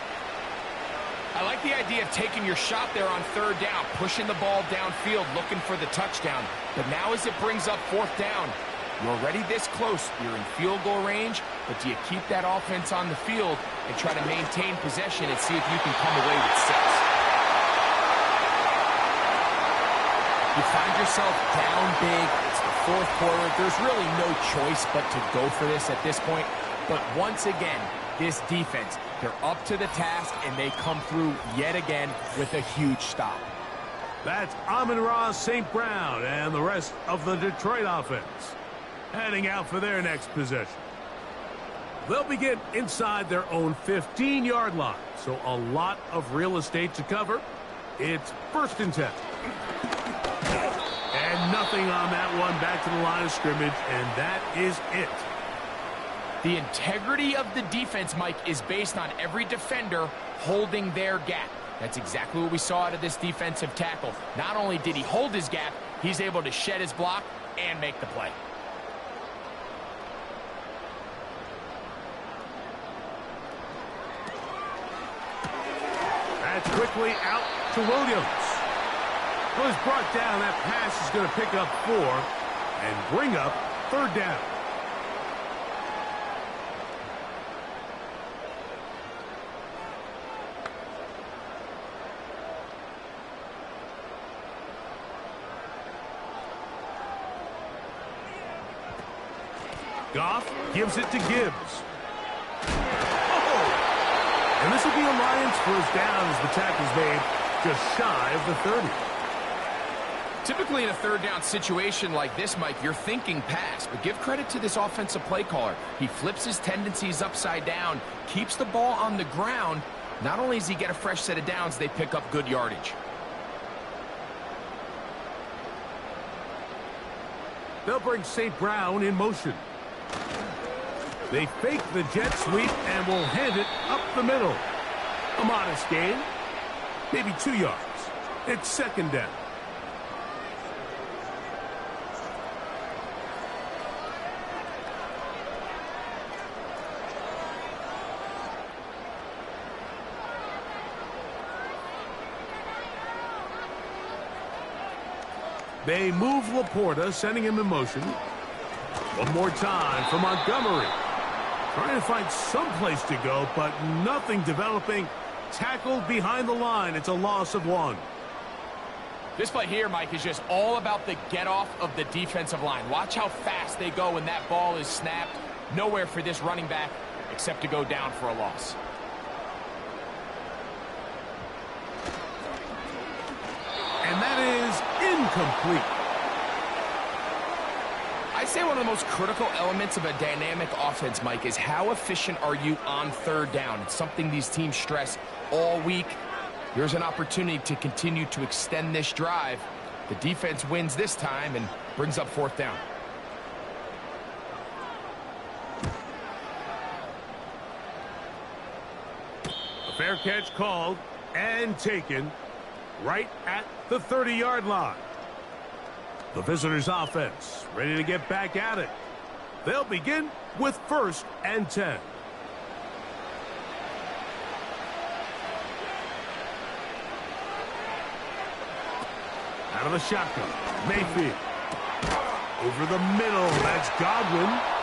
I like the idea of taking your shot there on third down, pushing the ball downfield, looking for the touchdown. But now as it brings up fourth down, you're already this close. You're in field goal range, but do you keep that offense on the field and try to maintain possession and see if you can come away with 6? You find yourself down big. It's the fourth quarter. There's really no choice but to go for this at this point. But once again, this defense, they're up to the task, and they come through yet again with a huge stop. That's Amon-Ra St. Brown and the rest of the Detroit offense heading out for their next possession. They'll begin inside their own 15-yard line, so a lot of real estate to cover. It's 1st and 10. And nothing on that one, back to the line of scrimmage, and that is it. The integrity of the defense, Mike, is based on every defender holding their gap. That's exactly what we saw out of this defensive tackle. Not only did he hold his gap, he's able to shed his block and make the play. That's quickly out to Williams. Well, he's brought down. That pass is going to pick up 4 and bring up 3rd down. Goff gives it to Gibbs. Oh! And this will be a Lions first down as the tackle's made just shy of the 30. Typically in a third down situation like this, Mike, you're thinking pass, but give credit to this offensive play caller. He flips his tendencies upside down, keeps the ball on the ground. Not only does he get a fresh set of downs, they pick up good yardage. They'll bring St. Brown in motion. They fake the jet sweep and will hand it up the middle. A modest gain, maybe 2 yards. It's 2nd down. They move Laporta, sending him in motion. One more time for Montgomery. Trying to find some place to go, but nothing developing. Tackled behind the line. It's a loss of 1. This play here, Mike, is just all about the get-off of the defensive line. Watch how fast they go when that ball is snapped. Nowhere for this running back except to go down for a loss. And that is incomplete. I'd say one of the most critical elements of a dynamic offense, Mike, is how efficient are you on third down. It's something these teams stress all week. Here's an opportunity to continue to extend this drive. The defense wins this time and brings up 4th down. A fair catch called and taken right at the 30-yard line. The visitors' offense ready to get back at it. They'll begin with 1st and 10. Out of the shotgun, Mayfield. Over the middle, that's Godwin.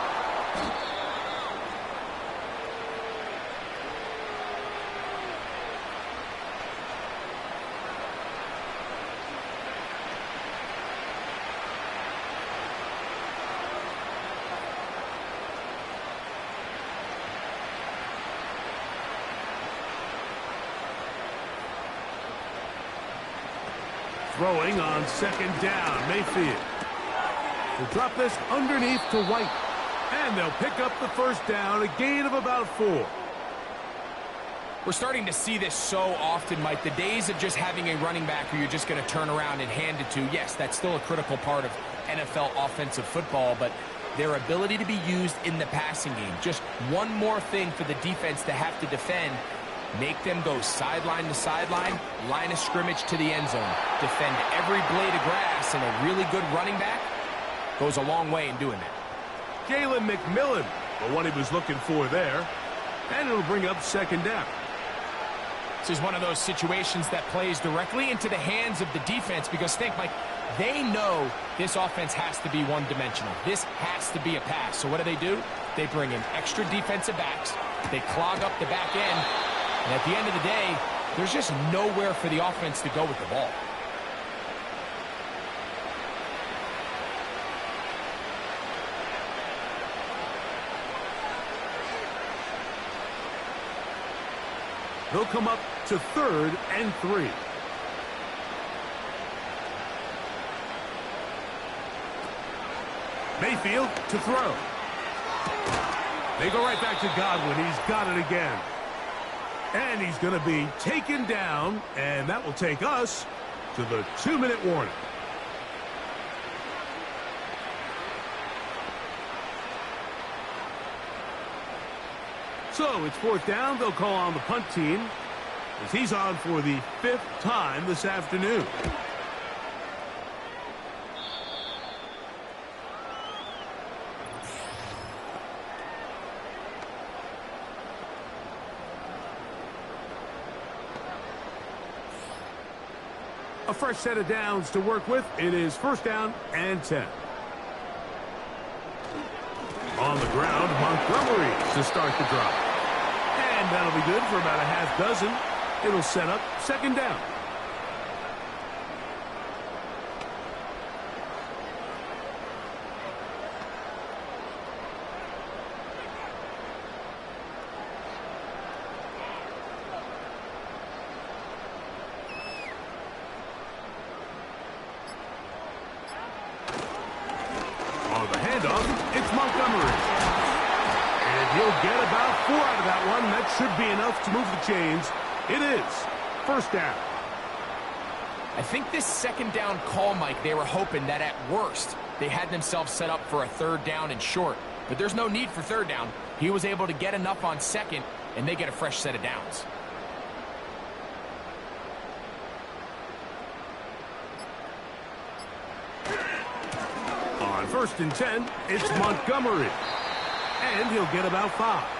Throwing on 2nd down, Mayfield. They'll drop this underneath to White. And they'll pick up the 1st down, a gain of about 4. We're starting to see this so often, Mike. The days of just having a running back who you're just going to turn around and hand it to, yes, that's still a critical part of NFL offensive football, but their ability to be used in the passing game. Just one more thing for the defense to have to defend. Make them go sideline to sideline, line of scrimmage to the end zone. Defend every blade of grass, and a really good running back goes a long way in doing that. Jalen McMillan, the one he was looking for there. And it'll bring up 2nd down. This is one of those situations that plays directly into the hands of the defense because think, Mike, they know this offense has to be one-dimensional. This has to be a pass. So what do? They bring in extra defensive backs. They clog up the back end. And at the end of the day, there's just nowhere for the offense to go with the ball. They'll come up to 3rd and 3. Mayfield to throw. They go right back to Godwin. He's got it again. And he's going to be taken down, and that will take us to the 2-minute warning. So it's 4th down. They'll call on the punt team as he's on for the 5th time this afternoon. A fresh set of downs to work with. It is 1st down and 10. On the ground, Montgomery to start the drive. And that'll be good for about a half dozen. It'll set up 2nd down. On the handoff, it's Montgomery. And he'll get about 4 out of that one. That should be enough to move the chains. It is 1st down. I think this 2nd down call, Mike, they were hoping that at worst they had themselves set up for a 3rd down and short. But there's no need for 3rd down. He was able to get enough on 2nd, and they get a fresh set of downs. On 1st and 10, it's Montgomery. And he'll get about 5.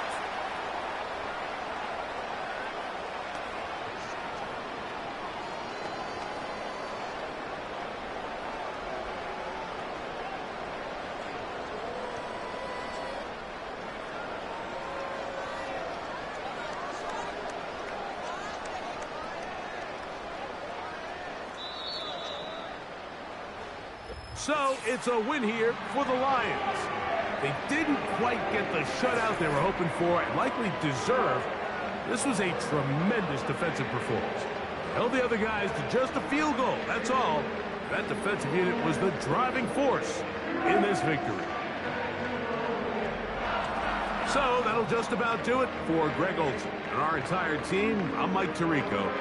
So it's a win here for the Lions. They didn't quite get the shutout they were hoping for and likely deserved. This was a tremendous defensive performance. Held the other guys to just a field goal, that's all. That defensive unit was the driving force in this victory. So that'll just about do it for Greg Olson and our entire team. I'm Mike Tirico.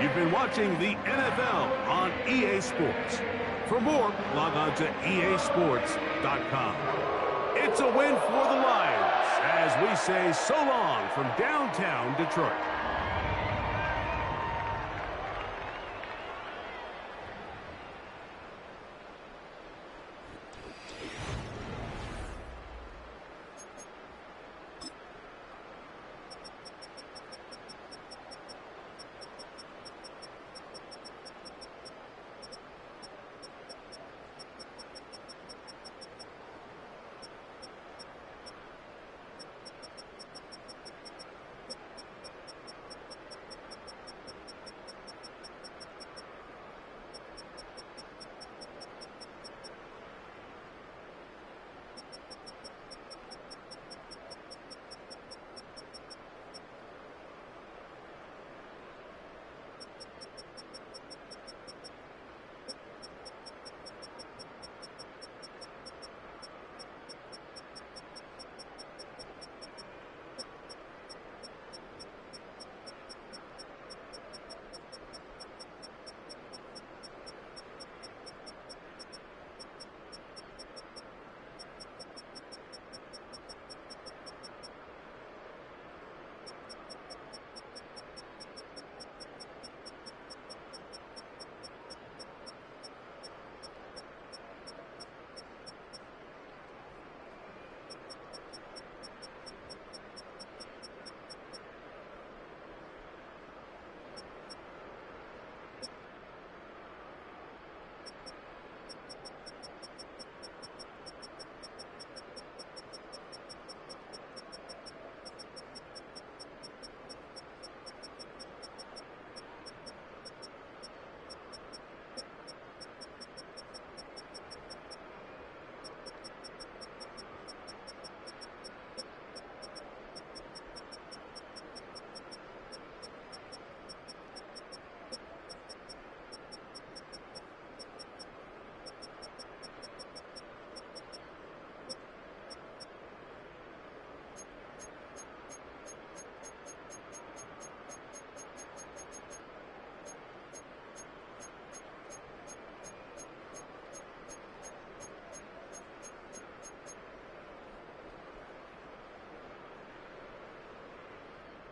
You've been watching the NFL on EA Sports. For more, log on to easports.com. It's a win for the Lions as we say so long from downtown Detroit.